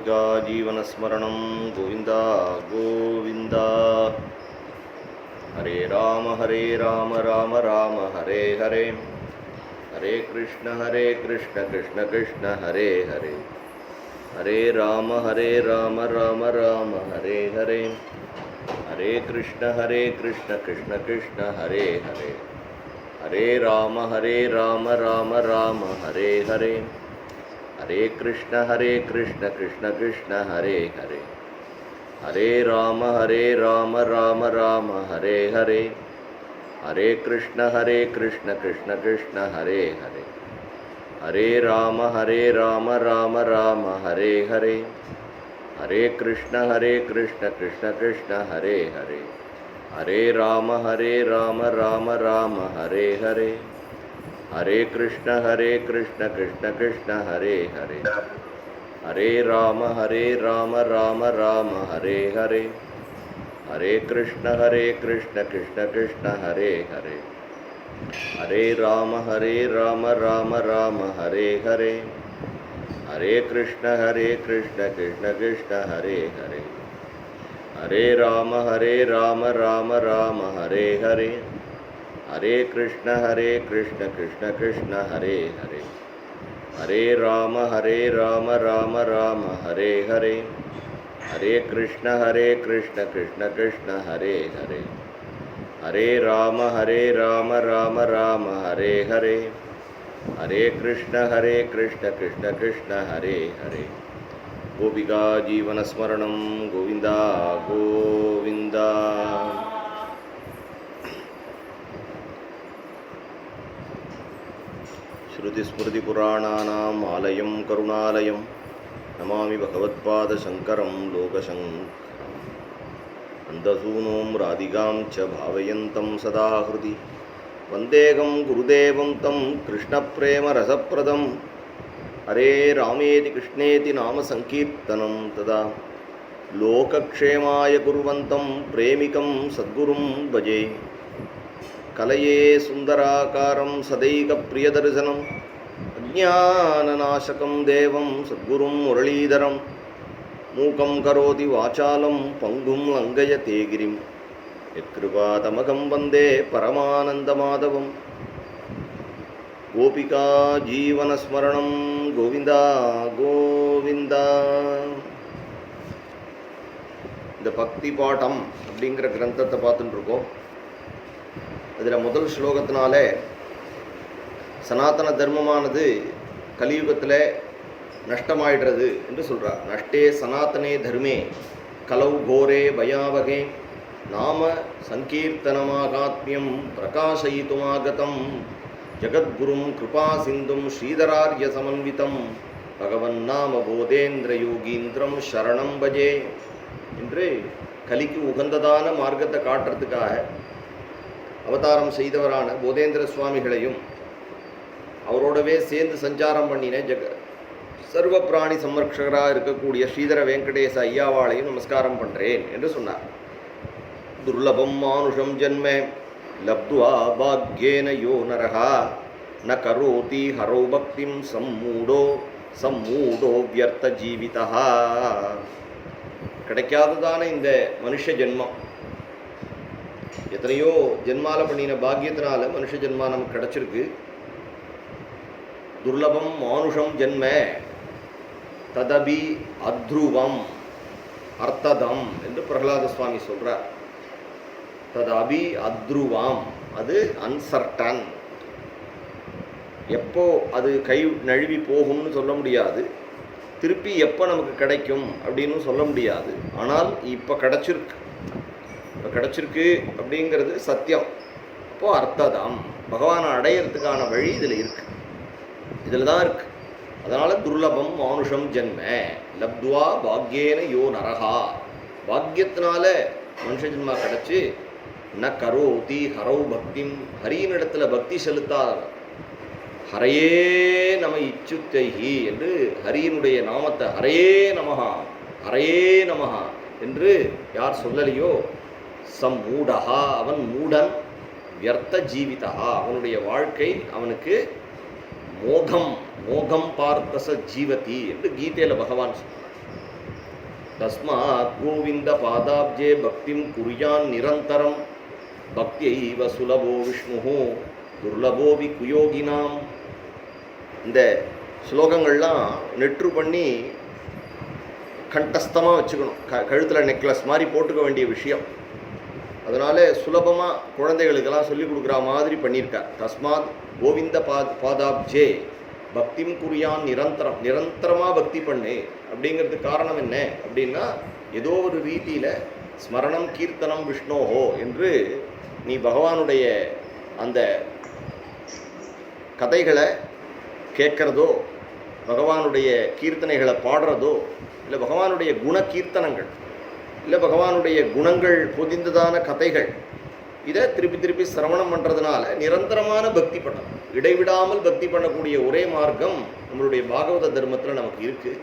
गोपिका जीवनस्मरणं गोविन्द गोविन्द। हरे राम राम राम हरे हरे, हरे कृष्ण कृष्ण कृष्ण हरे हरे, हरे राम राम राम हरे हरे, हरे कृष्ण कृष्ण कृष्ण हरे हरे, हरे राम राम राम हरे हरे, हरे कृष्ण कृष्ण कृष्ण हरे हरे, हरे राम राम राम हरे हरे, हरे कृष्ण कृष्ण कृष्ण हरे हरे, हरे राम राम राम हरे हरे, हरे कृष्ण कृष्ण कृष्ण हरे हरे, हरे राम राम राम हरे हरे, हरे कृष्ण कृष्ण कृष्ण हरे हरे, हरे राम राम राम हरे हरे, हरे कृष्ण कृष्ण कृष्ण हरे हरे, हरे राम राम राम हरे हरे, हरे कृष्ण कृष्ण कृष्ण हरे हरे, हरे राम राम राम हरे हरे, हरे कृष्ण कृष्ण कृष्ण हरे हरे, हरे राम राम राम हरे हरे, हरे कृष्ण कृष्ण कृष्ण हरे हरे, हरे राम राम राम हरे हरे, हरे कृष्ण कृष्ण कृष्ण हरे हरे। गोपिका जीवनस्मरणं गोविन्द गोविन्द। श्रुतिस्मृतिपुराणानाम् आलयं करुणालयं नमामि भगवत्पादशङ्करं लोकशङ्करम्। अन्दसूनों राधिकां च भावयन्तं सदा हृदि वन्देहं गुरुदेवं तं कृष्णप्रेमरसप्रदं। हरे रामेति कृष्णेति नाम संकीर्तनं तदा लोकक्षेमाय कुर्वन्तं प्रेमिकं सद्गुरुं भजे। कलये सुन्दराकारं सदैकप्रियदर्शनम् अज्ञाननाशकं देवं सद्गुरुं मुरलीधरं। मूकं करोति वाचालं पङ्गुं लङ्घयते गिरिं यत्कृपातमकं वन्दे परमानन्दमाधवं। गोपिका जीवनस्मरणं गोविन्द गोविन्द। இந்த பக்தி பாடம் அப்படிங்கிற கிரந்தத்தை பார்த்துட்டு இருக்கோம். அதில் முதல் ஸ்லோகத்தினாலே சனாதன தர்மமானது கலியுகத்தில் நஷ்டமாயிடுறது என்று சொல்கிறார். நஷ்டே சனாதனே தர்மே கலௌ கோரே பயாவகே நாம சங்கீர்த்தனமாகாத்மியம் பிரகாசயித்துமாகதம் ஜகத்குரும் கிருபா சிந்தும் ஸ்ரீதரார்ய சமன்விதம் பகவன் நாம போதேந்திர யோகீந்திரம் சரணம் பஜே என்று கலிக்கு உகந்ததான மார்க்கத்தை காட்டுறதுக்காக அவதாரம் செய்தவரான போதேந்திர சுவாமிகளையும் அவரோடவே சேர்ந்து சஞ்சாரம் பண்ணின சர்வ பிராணி சம்ரக்ஷகராக இருக்கக்கூடிய ஸ்ரீதர வெங்கடேச ஐயாவாளையும் நமஸ்காரம் பண்ணுறேன் என்று சொன்னார். துர்லபம் மானுஷம் ஜன்ம லப்துவா பாக்யேன யோ நரஹா ந கரோதி ஹரோ பக்திம் சம்மூடோ வியர்த்த ஜீவிதா. கிடைக்காததான இந்த மனுஷ ஜென்மம் எத்தனையோ ஜென்மால பண்ணின பாக்கியத்தினால மனுஷ ஜென்மா நமக்கு கிடைச்சிருக்கு. துர்லபம் மானுஷம் ஜென்ம ததபி அத்ருவம் அர்த்ததம் என்று பிரகலாத சுவாமி சொல்றார். ததபி அத்ருவம், அது அன்சர்டன், எப்போ அது கை நழுவி போகும்னு சொல்ல முடியாது, திருப்பி எப்போ நமக்கு கிடைக்கும் அப்படின்னு சொல்ல முடியாது. ஆனால் இப்போ கிடைச்சிருக்கு அப்படிங்கிறது சத்தியம். அப்போது அர்த்ததம், பகவானை அடையிறதுக்கான வழி இதில் இருக்குது, இதில் தான் இருக்குது. அதனால் துர்லபம் மானுஷம் ஜென்ம லப்துவா பாக்யேன யோ நரஹா, பாக்கியத்தினால மனுஷ ஜென்மா கிடச்சி ந கரோதி ஹரௌ பக்திம், ஹரியினிடத்தில் பக்தி செலுத்தாத ஹரையே நம இச்சுத்தைஹி என்று ஹரியினுடைய நாமத்தை ஹரையே நமஹா என்று யார் சொல்லலையோ சம்மூடஹா, அவன் மூடன், வியர்த்த ஜீவிதா, அவனுடைய வாழ்க்கை அவனுக்கு மோகம் பார்த்தச ஜீவதி என்று கீதையில் பகவான் சொல்றார். தஸ்மாத் கோவிந்த பாதாப்ஜே பக்திம் குர்யான் நிரந்தரம் பக்தியைவ சுலபோ விஷ்ணு துர்லபோவி குயோகினாம். இந்த ஸ்லோகங்கள்லாம் நெற்று பண்ணி கண்டஸ்தமாக வச்சுக்கணும். கழுத்தில் நெக்லஸ் மாதிரி போட்டுக்க வேண்டிய விஷயம். அதனால சுலபமாக குழந்தைகளுக்கெல்லாம் சொல்லிக் கொடுக்குற மாதிரி பண்ணியிருக்கார். தஸ்மாத் கோவிந்த பாதாப்ஜே பக்திம் குர்யான் நிரந்தரம், நிரந்தரமாக பக்தி பண்ணு. அப்படிங்கிறதுக்கு காரணம் என்ன அப்படின்னா, ஏதோ ஒரு ரீதியில் ஸ்மரணம் கீர்த்தனம் விஷ்ணோஹோ என்று நீ பகவானுடைய அந்த கதைகளை கேட்குறதோ, பகவானுடைய கீர்த்தனைகளை பாடுறதோ, இல்லை பகவானுடைய குண கீர்த்தனங்கள், இல்லை பகவானுடைய குணங்கள் பொதிந்ததான கதைகள், இதை திருப்பி திருப்பி சிரவணம் பண்ணுறதுனால நிரந்தரமான பக்தி பண்ணணும். இடைவிடாமல் பக்தி பண்ணக்கூடிய ஒரே மார்க்கம் நம்மளுடைய பாகவத தர்மத்தில் நமக்கு இருக்குது.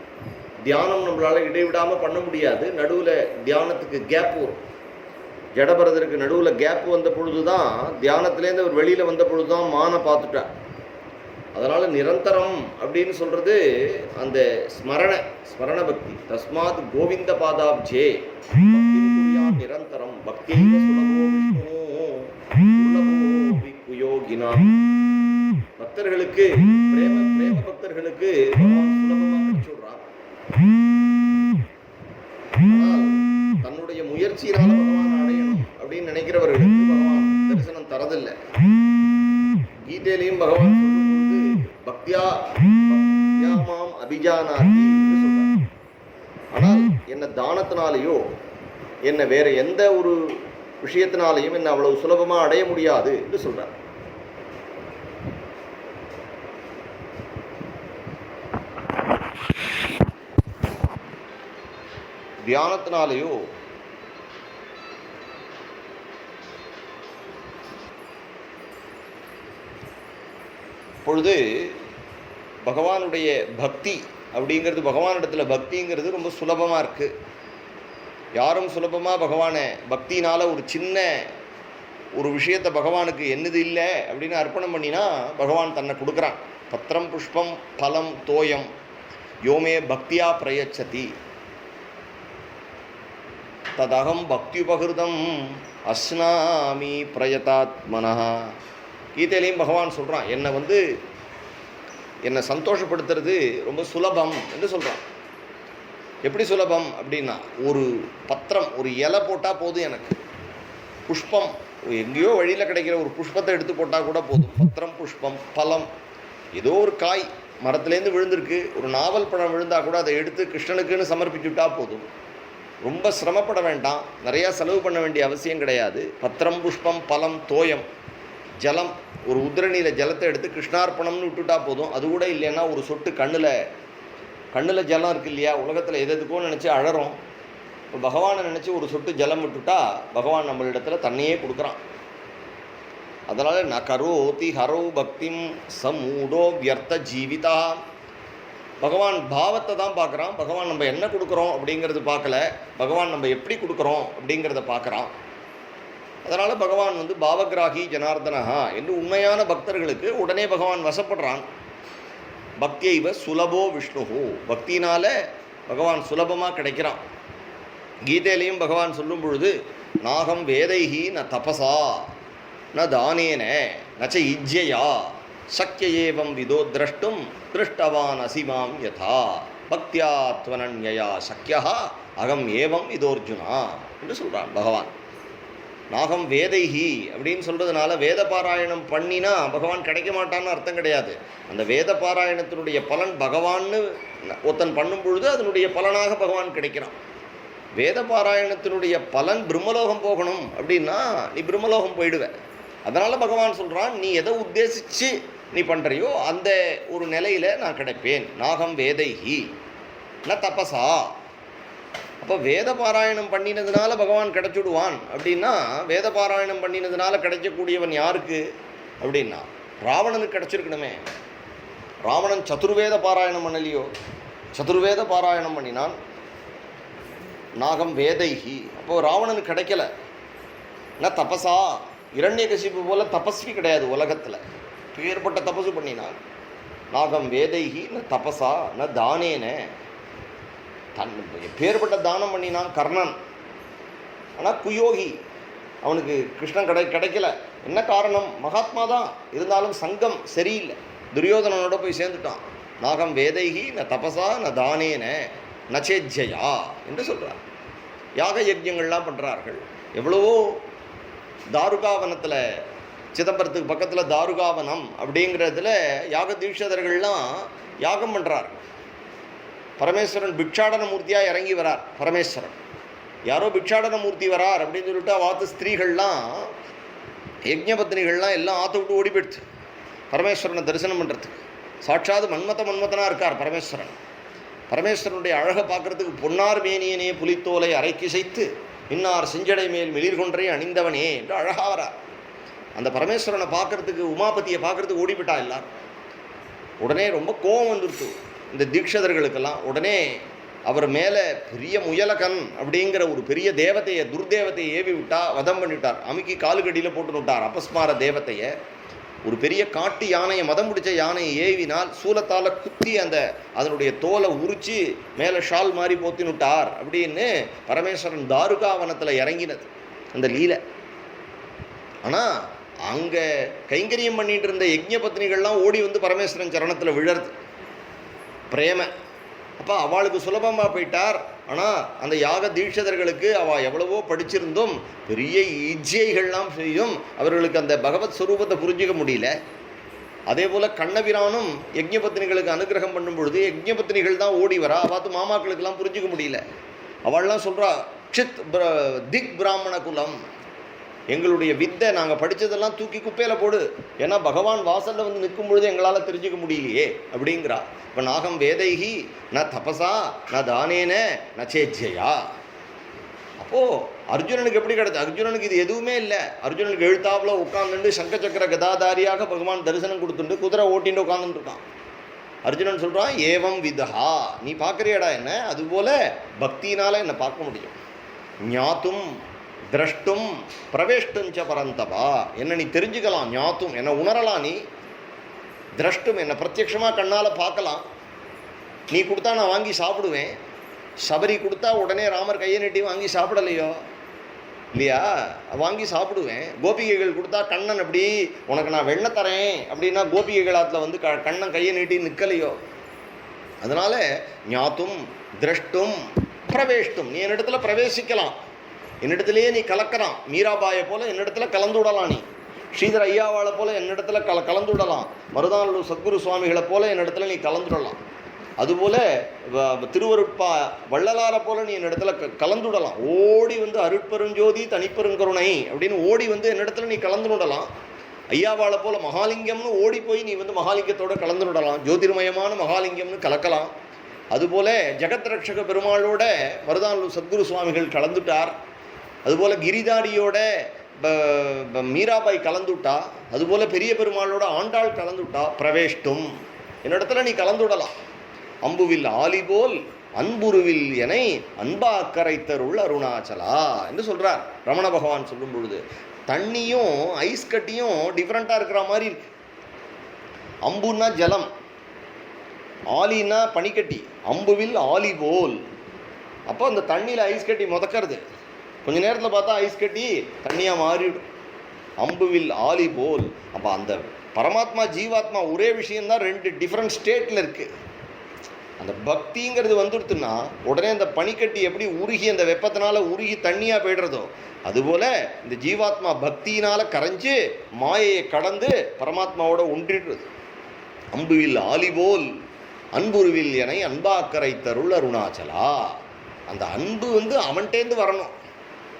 தியானம் நம்மளால் இடைவிடாமல் பண்ண முடியாது. நடுவில் தியானத்துக்கு கேப் வரும். ஜடபரதருக்கு நடுவில் கேப் வந்த பொழுது தான், தியானத்துலேருந்து அவர் வெளியில் வந்த பொழுது தான் மானை பார்த்துட்டார். அதனால் நிரந்தரம் அப்படின்னு சொல்கிறது அந்த ஸ்மரண பக்தி. தஸ்மாத் கோவிந்த பாதாப்ஜே நிரந்தரம் பக்தி பக்தர்களுக்கு, பிரேம பக்தர்களுக்கு சுலபமாக கிடைச்சுடுறான். தன்னுடைய முயற்சியினால பகவான் அடையணும் அப்படின்னு நினைக்கிறவர்களுக்கு பகவான் தரிசனம் தரதில்லை. கீதையிலையும் பகவான் சொல்லும்போது பக்தியாமாம் அபிஜானாதி என்று சொல்றார். ஆனால் என்ன தானத்தினாலேயோ என்ன வேற எந்த ஒரு விஷயத்தினாலையும் என்ன அவ்வளவு சுலபமா அடைய முடியாது என்று சொல்றார். தியானத்தினாலேயோ இப்பொழுது பகவானுடைய பக்தி அப்படிங்கிறது, பகவானிடத்தில் பக்திங்கிறது ரொம்ப சுலபமாக இருக்குது. யாரும் சுலபமாக பகவானை பக்தினால் ஒரு சின்ன ஒரு விஷயத்தை பகவானுக்கு என்னது இல்லை அப்படின்னு அர்ப்பணம் பண்ணினா பகவான் தன்னை கொடுக்குறான். பத்திரம் புஷ்பம் பலம் தோயம் யோமே பக்தியா பிரயச்சதி ததகம் பக்தியுபகிருதம் அஸ்னாமி பிரயதாத்மனா. கீதையிலையும் பகவான் சொல்கிறான், என்னை சந்தோஷப்படுத்துறது ரொம்ப சுலபம் என்று சொல்கிறான். எப்படி சுலபம் அப்படின்னா, ஒரு பத்திரம், ஒரு இலை போட்டால் போதும் எனக்கு. புஷ்பம், எங்கேயோ வழியில் கிடைக்கிற ஒரு புஷ்பத்தை எடுத்து போட்டால் கூட போதும். பத்திரம் புஷ்பம் பலம், ஏதோ ஒரு காய் மரத்துலேருந்து விழுந்திருக்கு, ஒரு நாவல் பழம் விழுந்தால் கூட அதை எடுத்து கிருஷ்ணனுக்குன்னு சமர்ப்பிச்சுட்டா போதும். ரொம்ப சிரமப்பட வேண்டாம், நிறையா செலவு பண்ண வேண்டிய அவசியம் கிடையாது. பத்திரம் புஷ்பம் பலம் தோயம், ஜலம், ஒரு உதிரணியில் ஜலத்தை எடுத்து கிருஷ்ணார்ப்பணம்னு விட்டுட்டா போதும். அது கூட இல்லைன்னா ஒரு சொட்டு கண்ணில் ஜலம் இருக்குது இல்லையா, உலகத்தில் எதுக்கோ நினச்சி அழறோம். பகவானை நினச்சி ஒரு சொட்டு ஜலம் விட்டுட்டா பகவான் நம்மளிடத்தில் தன்னையே கொடுக்குறான். அதனால் ந கரோதி ஹரோ பக்திம் சமூடோ வியர்த்த ஜீவிதா. பகவான் பாவத்தை தான் பார்க்குறான். பகவான் நம்ம என்ன கொடுக்குறோம் அப்படிங்கிறது பார்க்கல, பகவான் நம்ம எப்படி கொடுக்குறோம் அப்படிங்கிறத பார்க்குறான். அதனால் பகவான் பாவகிராகி ஜனார்தனஹா என்று உண்மையான பக்தர்களுக்கு உடனே பகவான் வசப்படுறான். பக்தியைவ சுலபோ விஷ்ணு, பக்தினால பகவான் சுலபமாக கிடைக்கிறான். கீதையிலையும் பகவான் சொல்லும் பொழுது, நாகம் வேதைஹி ந தபசா ந தானேன நச்ச இஜ்ஜயா சக்கிய ஏவம் விதோ திரஷ்டும் திருஷ்டவான் அசிமாம் யதா பக்தியா த்வனன்யயா சக்கியா அகம் ஏவம் இதோர்ஜுனா என்று சொல்கிறான் பகவான். நாகம் வேதைஹி அப்படின்னு சொல்கிறதுனால வேத பாராயணம் பண்ணினா பகவான் கிடைக்க மாட்டான்னு அர்த்தம் கிடையாது. அந்த வேத பாராயணத்தினுடைய பலன் பகவான்னு ஒருத்தன் பண்ணும் பொழுது அதனுடைய பலனாக பகவான் கிடைக்கிறான். வேத பாராயணத்தினுடைய பலன் பிரம்மலோகம் போகணும் அப்படின்னா நீ பிரம்மலோகம் போயிடுவ. அதனால் பகவான் சொல்கிறான், நீ எதை உத்தேசித்து நீ பண்ணுறியோ அந்த ஒரு நிலையில் நான் கிடைப்பேன். நாகம் வேதைஹி ந தபசா. அப்போ வேத பாராயணம் பண்ணினதுனால பகவான் கிடைச்சுடுவான் அப்படின்னா, வேத பாராயணம் பண்ணினதுனால கிடைக்கக்கூடியவன் யாருக்கு அப்படின்னா ராவணனுக்கு கிடைச்சிருக்கணுமே. ராவணன் சதுர்வேத பாராயணம் பண்ணலையோ, சதுர்வேத பாராயணம் பண்ணினான். நாகம் வேதைஹி, அப்போது ராவணனுக்கு கிடைக்கல. ந தபசா, இரண்யகசிப்பு போல தபஸ்வி கிடையாது உலகத்தில், பேர்பட்ட தபசு பண்ணினான். நாகம் வேதைஹி ந தபசா ந தானேன எப்பேற்பட்ட தானம் பண்ணினான் கர்ணன். ஆனால் குயோகி, அவனுக்கு கிருஷ்ணன் கிடைக்கல. என்ன காரணம்? மகாத்மா தான், இருந்தாலும் சங்கம் சரியில்லை. துரியோதனனோட போய் சேர்ந்துட்டான். நாகம் வேதைகி ந தபசா ந தானேன நச்சேஜ்யா என்று சொல்கிறார். யாக யஜ்யங்கள்லாம் பண்ணுறார்கள். எவ்வளவோ தாருகாவனத்தில், சிதம்பரத்துக்கு பக்கத்தில் தாருகாவனம் அப்படிங்கிறதுல யாக தீட்சிதர்கள்லாம் யாகம் பண்ணுறார்கள். பரமேஸ்வரன் பிக்ஷாடன மூர்த்தியாக இறங்கி வரார். பரமேஸ்வரன் யாரோ பிக்ஷாடன மூர்த்தி வரார் அப்படின்னு சொல்லிட்டு வாத்து ஸ்திரீகள்லாம், யஜ்ஞபத்னிகள்லாம் எல்லாம் ஆற்ற விட்டு ஓடி போயிடுச்சு பரமேஸ்வரனை தரிசனம் பண்ணுறதுக்கு. சாட்சாது மன்மதனாக இருக்கார் பரமேஸ்வரன். பரமேஸ்வரனுடைய அழகை பார்க்குறதுக்கு பொன்னார் மேனியனே புலித்தோலை அரைக்கிசைத்து இன்னார் செஞ்சடை மேல் மிளிர்கொன்றை அணிந்தவனே என்று அழகாக வரார். அந்த பரமேஸ்வரனை பார்க்குறதுக்கு, உமாபதியை பார்க்குறதுக்கு ஓடிவிட்டா எல்லாரும். உடனே ரொம்ப கோபம் வந்துருச்சு இந்த தீட்சிதர்களுக்கெல்லாம். உடனே அவர் மேலே பெரிய முயலகன் அப்படிங்கிற ஒரு பெரிய தேவதையை, துர்தேவத்தையை ஏவி விட்டா, வதம் பண்ணிவிட்டார். அமுக்கி காலுக்கடியில் போட்டு விட்டார் அபஸ்மார தேவத்தையை. ஒரு பெரிய காட்டு யானையை, மதம் பிடிச்ச யானையை ஏவினால் சூலத்தால் குத்தி அதனுடைய தோலை உரித்து மேலே ஷால் மாதிரி போத்தினுட்டார் அப்படின்னு பரமேஸ்வரன் தாருகாவனத்தில் இறங்கினது அந்த லீலை. ஆனால் அங்கே கைங்கரியம் பண்ணிட்டு இருந்த யஜ்ஞ பத்னிகள்லாம் ஓடி வந்து பரமேஸ்வரன் சரணத்தில் விழருது பிரேம. அப்போ அவளுக்கு சுலபமாக போயிட்டார். ஆனால் அந்த யாக தீட்சிதர்களுக்கு அவள் எவ்வளவோ படிச்சிருந்தும் பெரிய இஜ்ஜைகள்லாம் செய்யும் அவர்களுக்கு அந்த பகவத் ஸ்வரூபத்தை புரிஞ்சிக்க முடியல. அதே போல் கண்ணபிரானும் யஜ்ஞபத்னிகளுக்கு அனுகிரகம் பண்ணும் பொழுது யஜ்ஞபத்னிகள் தான் ஓடி வரா. பார்த்து மாமாக்களுக்கெல்லாம் புரிஞ்சிக்க முடியல. அவள்லாம் சொல்கிறா, க்ஷித் திக் பிராமண குலம், எங்களுடைய வித்தை நாங்கள் படித்ததெல்லாம் தூக்கி குப்பையில் போடு, ஏன்னா பகவான் வாசலில் வந்து நிற்கும் பொழுது எங்களால் தெரிஞ்சுக்க முடியலையே அப்படிங்கிறா. இப்போ நாகம் வேதைகி ந தபசா ந தானேன ந சேஜ்யா. அப்போது அர்ஜுனனுக்கு எப்படி கிடையாது? அர்ஜுனனுக்கு இது எதுவுமே இல்லை. அர்ஜுனனுக்கு எழுத்தாவில் உட்காந்துட்டு சங்க சக்கர கதாதாரியாக பகவான் தரிசனம் கொடுத்துட்டு குதிரை ஓட்டின்னு உட்காந்துட்டு இருக்கான். அர்ஜுனன் சொல்கிறான், ஏவம் விதா, நீ பார்க்குறியடா என்ன, அதுபோல் பக்தினால் என்னை பார்க்க முடியும். ஞாத்தும் திரஷ்டும் பிரவேஷ்டும் ச பரந்தபா, என்னை நீ தெரிஞ்சுக்கலாம். ஞாத்தும், என்னை உணரலாம். நீ திரஷ்டும், என்னை பிரத்யட்சமாக கண்ணால் பார்க்கலாம். நீ கொடுத்தா நான் வாங்கி சாப்பிடுவேன். சபரி கொடுத்தா உடனே ராமர் கையை நீட்டி வாங்கி சாப்பிடலையோ இல்லையா? வாங்கி சாப்பிடுவேன். கோபிகைகள் கொடுத்தா கண்ணன் அப்படி உனக்கு நான் வெண்ணெய் தரேன் அப்படின்னா கோபிகைகளாத்தில் வந்து கண்ணன் கையை நீட்டி நிற்கலையோ? அதனால் ஞாத்தும் திரஷ்டும் பிரவேஷ்டும், நீ என்னிடத்துல பிரவேசிக்கலாம், என்னிடத்துலையே நீ கலக்கலாம். மீராபாயை போல் என்னிடத்துல கலந்து விடலாம். நீ ஸ்ரீதர் ஐயாவாளை போல் என்னிடத்துல கலந்து விடலாம். மருதானூர் சத்குரு சுவாமிகளை போல் என்னிடத்துல நீ கலந்துடலாம். அதுபோல் திருவருட்பா வள்ளலாரை போல் நீ என்னிடத்துல கலந்துடலாம். ஓடி வந்து அருட்பெருஞ்சோதி தனிப்பெருங்கருணை அப்படின்னு ஓடி வந்து என்னிடத்துல நீ கலந்துடலாம். ஐயாவாளை போல் மகாலிங்கம்னு ஓடி போய் நீ வந்து மகாலிங்கத்தோடு கலந்துடலாம். ஜோதிர்மயமான மகாலிங்கம்னு கலக்கலாம். அதுபோல் ஜெகத் ரட்சக பெருமாளோட மருதானூர் சத்குரு சுவாமிகள் கலந்துட்டார். அதுபோல் கிரிதாரியோட மீராபாய் கலந்துட்டா. அதுபோல் பெரிய பெருமாளோட ஆண்டாள் கலந்துட்டா. பிரவேஷ்டும், என்னிடத்துல நீ கலந்துடலாம். அம்புவில் ஆலிபோல் அன்புருவில் என அன்பா அக்கரைத்தருள் அருணாச்சலா என்று சொல்கிறார் ரமண பகவான் சொல்லும் பொழுது. தண்ணியும் ஐஸ் கட்டியும் டிஃப்ரெண்ட்டாக இருக்கிற மாதிரி இருக்கு. அம்புன்னா ஜலம், ஆலின்னா பனிக்கட்டி. அம்புவில் ஆலி போல், அப்போ அந்த தண்ணியில் ஐஸ் கட்டி முதக்கிறது. கொஞ்ச நேரத்தில் பார்த்தா ஐஸ் கட்டி தண்ணியாக மாறிடும். அம்புவில் ஆலி போல். அப்போ அந்த பரமாத்மா ஜீவாத்மா ஒரே விஷயந்தான், ரெண்டு டிஃப்ரெண்ட் ஸ்டேட்டில் இருக்குது. அந்த பக்திங்கிறது வந்துடுத்துன்னா உடனே அந்த பனிக்கட்டி எப்படி உருகி அந்த வெப்பத்தினால உருகி தண்ணியாக போய்டுறதோ அதுபோல் இந்த ஜீவாத்மா பக்தியினால் கரைஞ்சு மாயையை கடந்து பரமாத்மாவோட ஒன்றிடுறது. அம்புவில் ஆலிபோல் அன்புருவில் என அன்பாக்கரை தருள் அருணாச்சலா. அந்த அன்பு வந்து அவன்கிட்டேருந்து வரணும்.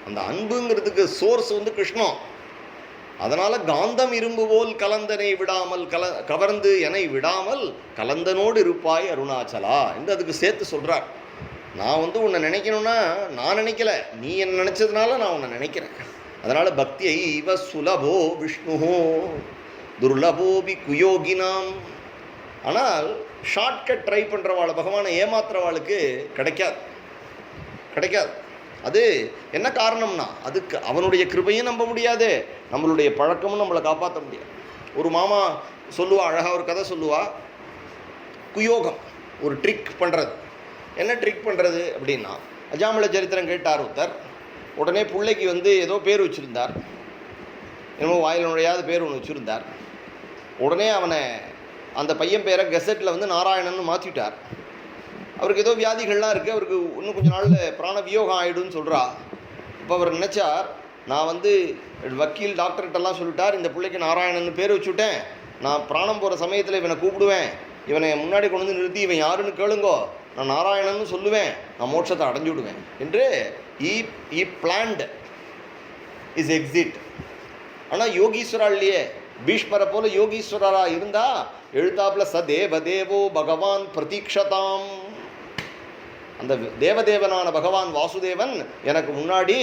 அந்த அன்புங்கிறதுக்கு சோர்ஸ் வந்து கிருஷ்ணன். அதனால் காந்தம் இரும்பு போல் கலந்தனை விடாமல் கவர்ந்து என்னை விடாமல் கலந்தனோடு இருப்பாய் அருணாச்சலா என்று அதுக்கு சேர்த்து சொல்கிறார். நான் வந்து உன்னை நினைக்கணும்னா நான் நினைக்கல, நீ என்ன நினச்சதுனால நான் உன்னை நினைக்கிறேன். அதனால் பக்தியை இவ சுலபோ விஷ்ணுஹோ துர்லபோபி குயோகினாம். ஆனால் ஷார்ட்கட் ட்ரை பண்ணுறவாள், பகவானை ஏமாத்துறவாளுக்கு கிடைக்காது. அது என்ன காரணம்னா அதுக்கு அவனுடைய கிருபையும் நம்ப முடியாது, நம்மளுடைய பழக்கமும் நம்மளை காப்பாற்ற முடியாது. ஒரு மாமா சொல்லுவா, அழகாக ஒரு கதை சொல்லுவா, குயோகம் ஒரு ட்ரிக் பண்ணுறது. என்ன ட்ரிக் பண்ணுறது அப்படின்னா, அஜாமிள சரித்திரம் கேட்டார் ஒருத்தர். உடனே பிள்ளைக்கு ஏதோ பேர் வச்சுருந்தார், என்னமோ வாயில் நுழையாத பேர் ஒன்று வச்சுருந்தார். உடனே அவனை அந்த பையன் பேரை கெசட்டில் நாராயணன்னு மாற்றிட்டார். அவருக்கு ஏதோ வியாதிகள்லாம் இருக்குது, அவருக்கு இன்னும் கொஞ்சம் நாளில் பிராண வியோகம் ஆகிடும்னு சொல்கிறா. இப்போ அவர் நினச்சார், நான் வக்கீல் டாக்டர்கிட்டலாம் சொல்லிட்டார், இந்த பிள்ளைக்கு நாராயணன்னு பேர் வச்சுவிட்டேன், நான் பிராணம் போகிற சமயத்தில் இவனை கூப்பிடுவேன், இவனை முன்னாடி கொண்டு நிறுத்தி இவன் யாருன்னு கேளுங்கோ, நான் நாராயணன்னு சொல்லுவேன், நான் மோட்சத்தை அடைஞ்சு விடுவேன் என்று ஈ பிளான்ட் இஸ் எக்ஸிட். ஆனால் யோகீஸ்வரா இல்லையே, பீஷ்மரை போல யோகீஸ்வரரா இருந்தா எழுத்தாப்புல ச தேவதேவோ பகவான் பிரதீக்ஷதாம், அந்த தேவதேவனான பகவான் வாசுதேவன் எனக்கு முன்னாடி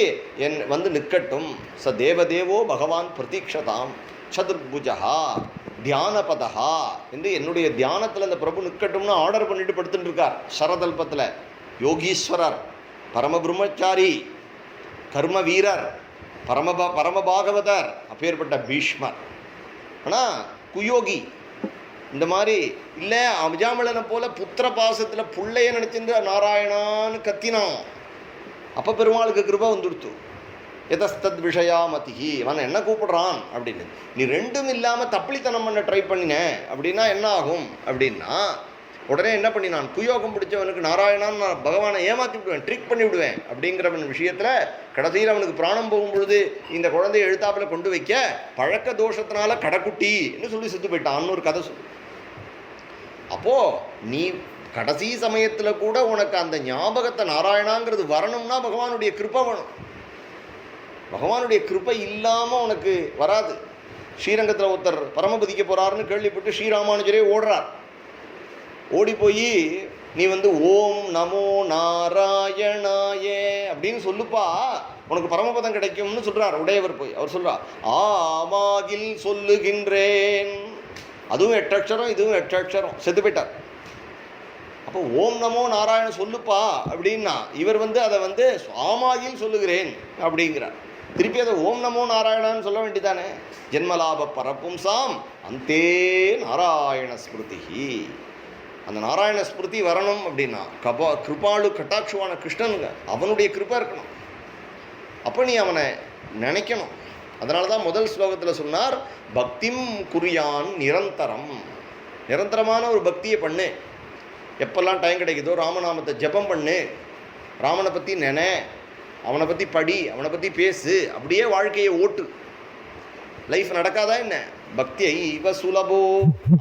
நிற்கட்டும். ச தேவதேவோ பகவான் பிரதீக்ஷதாம் சதுர்புஜா தியானபதா என்று என்னுடைய தியானத்தில் அந்த பிரபு நிற்கட்டும்னு ஆர்டர் பண்ணிட்டு படுத்துட்டு இருக்கார் சரதல்பத்தில். யோகீஸ்வரர், பரமபிரம்மச்சாரி, கர்ம வீரர், பரமபாகவதர், அப்பேற்பட்ட பீஷ்மர். ஆனால் குயோகி இந்த மாதிரி இல்லை. அஜாமிளனை போல புத்திர பாசத்தில் பிள்ளைய நினச்சிட்டு நாராயணான்னு கத்தினான். அப்போ பெருமாளுக்கு கிருபை வந்துடுத்து. எதஸ்தத் விஷயா மதிஹி, அவன் என்ன கூப்பிடுறான் அப்படின்னு. நீ ரெண்டும் இல்லாமல் தப்பிலித்தனம் பண்ண ட்ரை பண்ணின அப்படின்னா என்ன ஆகும் அப்படின்னா, உடனே என்ன பண்ணினான், குயோகம் பிடிச்சவனுக்கு நாராயணான்னு நான் பகவானை ஏமாற்றி விடுவேன், ட்ரிக் பண்ணி விடுவேன் அப்படிங்கிறவன் விஷயத்தில் கடைசியில் அவனுக்கு பிராணம் போகும் பொழுது இந்த குழந்தைய எழுத்தாப்பில் கொண்டு வைக்க பழக்க தோஷத்தினால கடைக்குட்டின்னு சொல்லி செத்து போயிட்டான்னு ஒரு கதை சொல்லு. அப்போது நீ கடைசி சமயத்தில் கூட உனக்கு அந்த ஞாபகத்தை நாராயணாங்கிறது வரணும்னா பகவானுடைய கிருப்பை வேணும். பகவானுடைய கிருப்பை இல்லாமல் உனக்கு வராது. ஸ்ரீரங்கத்தில் ஒருத்தர் பரமபதிக்க போகிறாருன்னு கேள்விப்பட்டு ஸ்ரீராமானுஜரே ஓடுறார். ஓடி போய் நீ ஓம் நமோ நாராயணாயே அப்படின்னு சொல்லுப்பா, உனக்கு பரமபதம் கிடைக்கும்னு சொல்கிறார் உடையவர். போய் அவர் சொல்கிறார், ஆமாகில் சொல்லுகின்றேன். அதுவும் 8 அக்ஷரம், இதுவும் 8 அக்ஷரம். செத்து போயிட்டார். அப்போ ஓம் நமோ நாராயண சொல்லுப்பா அப்படின்னா இவர் அதை ஆமாகில் சொல்லுகிறேன் அப்படிங்கிறார். திருப்பி அதை ஓம் நமோ நாராயணான்னு சொல்ல வேண்டியதானே. ஜென்மலாப பரப்பும்சாம் அந்தே நாராயண ஸ்மிருதி. அந்த நாராயண ஸ்மிருதி வரணும் அப்படின்னா கிருபாளு கட்டாட்சுவான கிருஷ்ணனுங்க அவனுடைய கிருப்பா இருக்கணும். அப்போ நீ அவனை நினைக்கணும். அதனால தான் முதல் ஸ்லோகத்தில் சொன்னார், பக்திம் குறியான் நிரந்தரம். நிரந்தரமான ஒரு பக்தியை பண்ணு. எப்பெல்லாம் டைம் கிடைக்குதோ ராமநாமத்தை ஜபம் பண்ணு, ராமனை பற்றி நினை, அவனை பற்றி படி, அவனை பற்றி பேசு, அப்படியே வாழ்க்கையை ஓட்டு. லைஃப் நடக்காதா என்ன? பக்தியை இவ சுலபோ.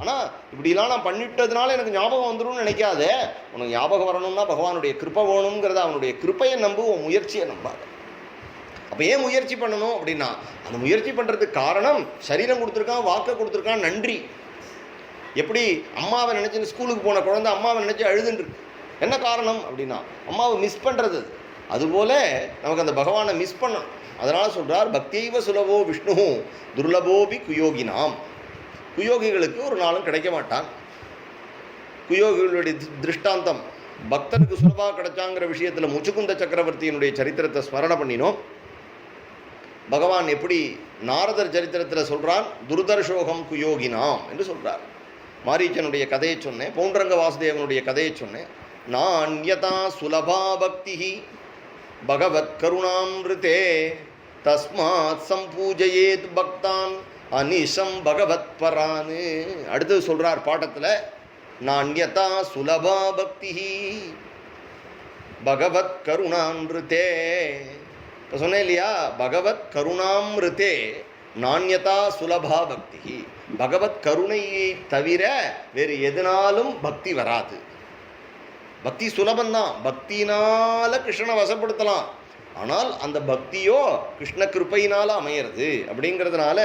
ஆனால் இப்படிலாம் நான் பண்ணிட்டதுனால எனக்கு ஞாபகம் வந்துடும் நினைக்காத. உனக்கு ஞாபகம் வரணும்னா பகவானுடைய கிருப்பை வேணுங்கிறத, அவனுடைய கிருப்பையை நம்பு, உன் முயற்சியை நம்பாத. அப்போ ஏன் முயற்சி பண்ணணும் அப்படின்னா, அந்த முயற்சி பண்ணுறதுக்கு காரணம் சரீரம் கொடுத்துருக்கான், வாக்கை கொடுத்துருக்கான், நன்றி. எப்படி அம்மாவை நினச்சின்னு ஸ்கூலுக்கு போன குழந்தை அம்மாவை நினச்சி அழுதுன்ருக்கு. என்ன காரணம் அப்படின்னா அம்மாவை மிஸ் பண்ணுறது. அதுபோல் நமக்கு அந்த பகவானை மிஸ் பண்ணணும். அதனால் சொல்கிறார், பக்தியைவ சுலபோ விஷ்ணு துர்லபோபி குயோகினாம். குயோகிகளுக்கு ஒரு நாளும் கிடைக்க மாட்டான். குயோகிகளுடைய திருஷ்டாந்தம் பக்தனுக்கு சுலபாக கிடைச்சாங்கிற விஷயத்தில் முச்சுக்குந்த சக்கரவர்த்தியினுடைய சரித்திரத்தை ஸ்மரண பண்ணினோம். பகவான் எப்படி நாரதர் சரித்திரத்தில் சொல்கிறான், துர்தர்ஷோகம் குயோகினாம் என்று சொல்கிறார். மாரீச்சனுடைய கதையை சொன்னேன், பௌண்டரங்க வாசுதேவனுடைய கதையை சொன்னேன். நான்யதா சுலபா பக்தி பகவத் கருணாமிருதே தஸ்மாத் சம்பூஜயேத் பக்தான் அனிஷம் பகவத் பரானு. அடுத்தது சொல்கிறார் பாட்டத்தில், நான்யதா சுலபா பக்தி பகவத் கருணாமிருதே. இப்போ சொன்னேன் இல்லையா, பகவத் கருணாமிருதே நான்யதா சுலபா பக்தி. பகவத் கருணையை தவிர வேறு எதனாலும் பக்தி வராது. பக்தி சுலபந்தான், பக்தினால கிருஷ்ணனை வசப்படுத்தலாம். ஆனால் அந்த பக்தியோ கிருஷ்ண கிருப்பையினால் அமையிறது. அப்படிங்கிறதுனால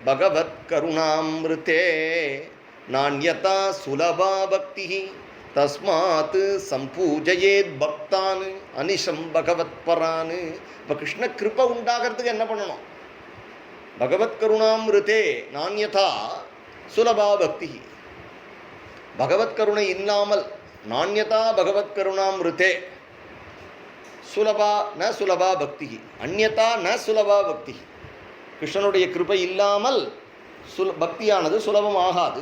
பகவத் கருணாமிருதே நான்யதா சுலபா பக்தி தஸ்மாத் சம்பூஜயேத் பக்தான் அனிஷம் பகவத் பரான். இப்போ கிருஷ்ண கிருப்பை உண்டாகிறதுக்கு என்ன பண்ணணும்? பகவத் கருணாமிருதே நான்யதா சுலபா பக்தி. பகவத் கருணை இல்லாமல் நான்யதா பகவத் கருணாமிருதே சுலபா ந சுலபா பக்தி அந்யதா ந சுலபா பக்தி. கிருஷ்ணனுடைய கிருபை இல்லாமல் பக்தியானது சுலபமாகாது.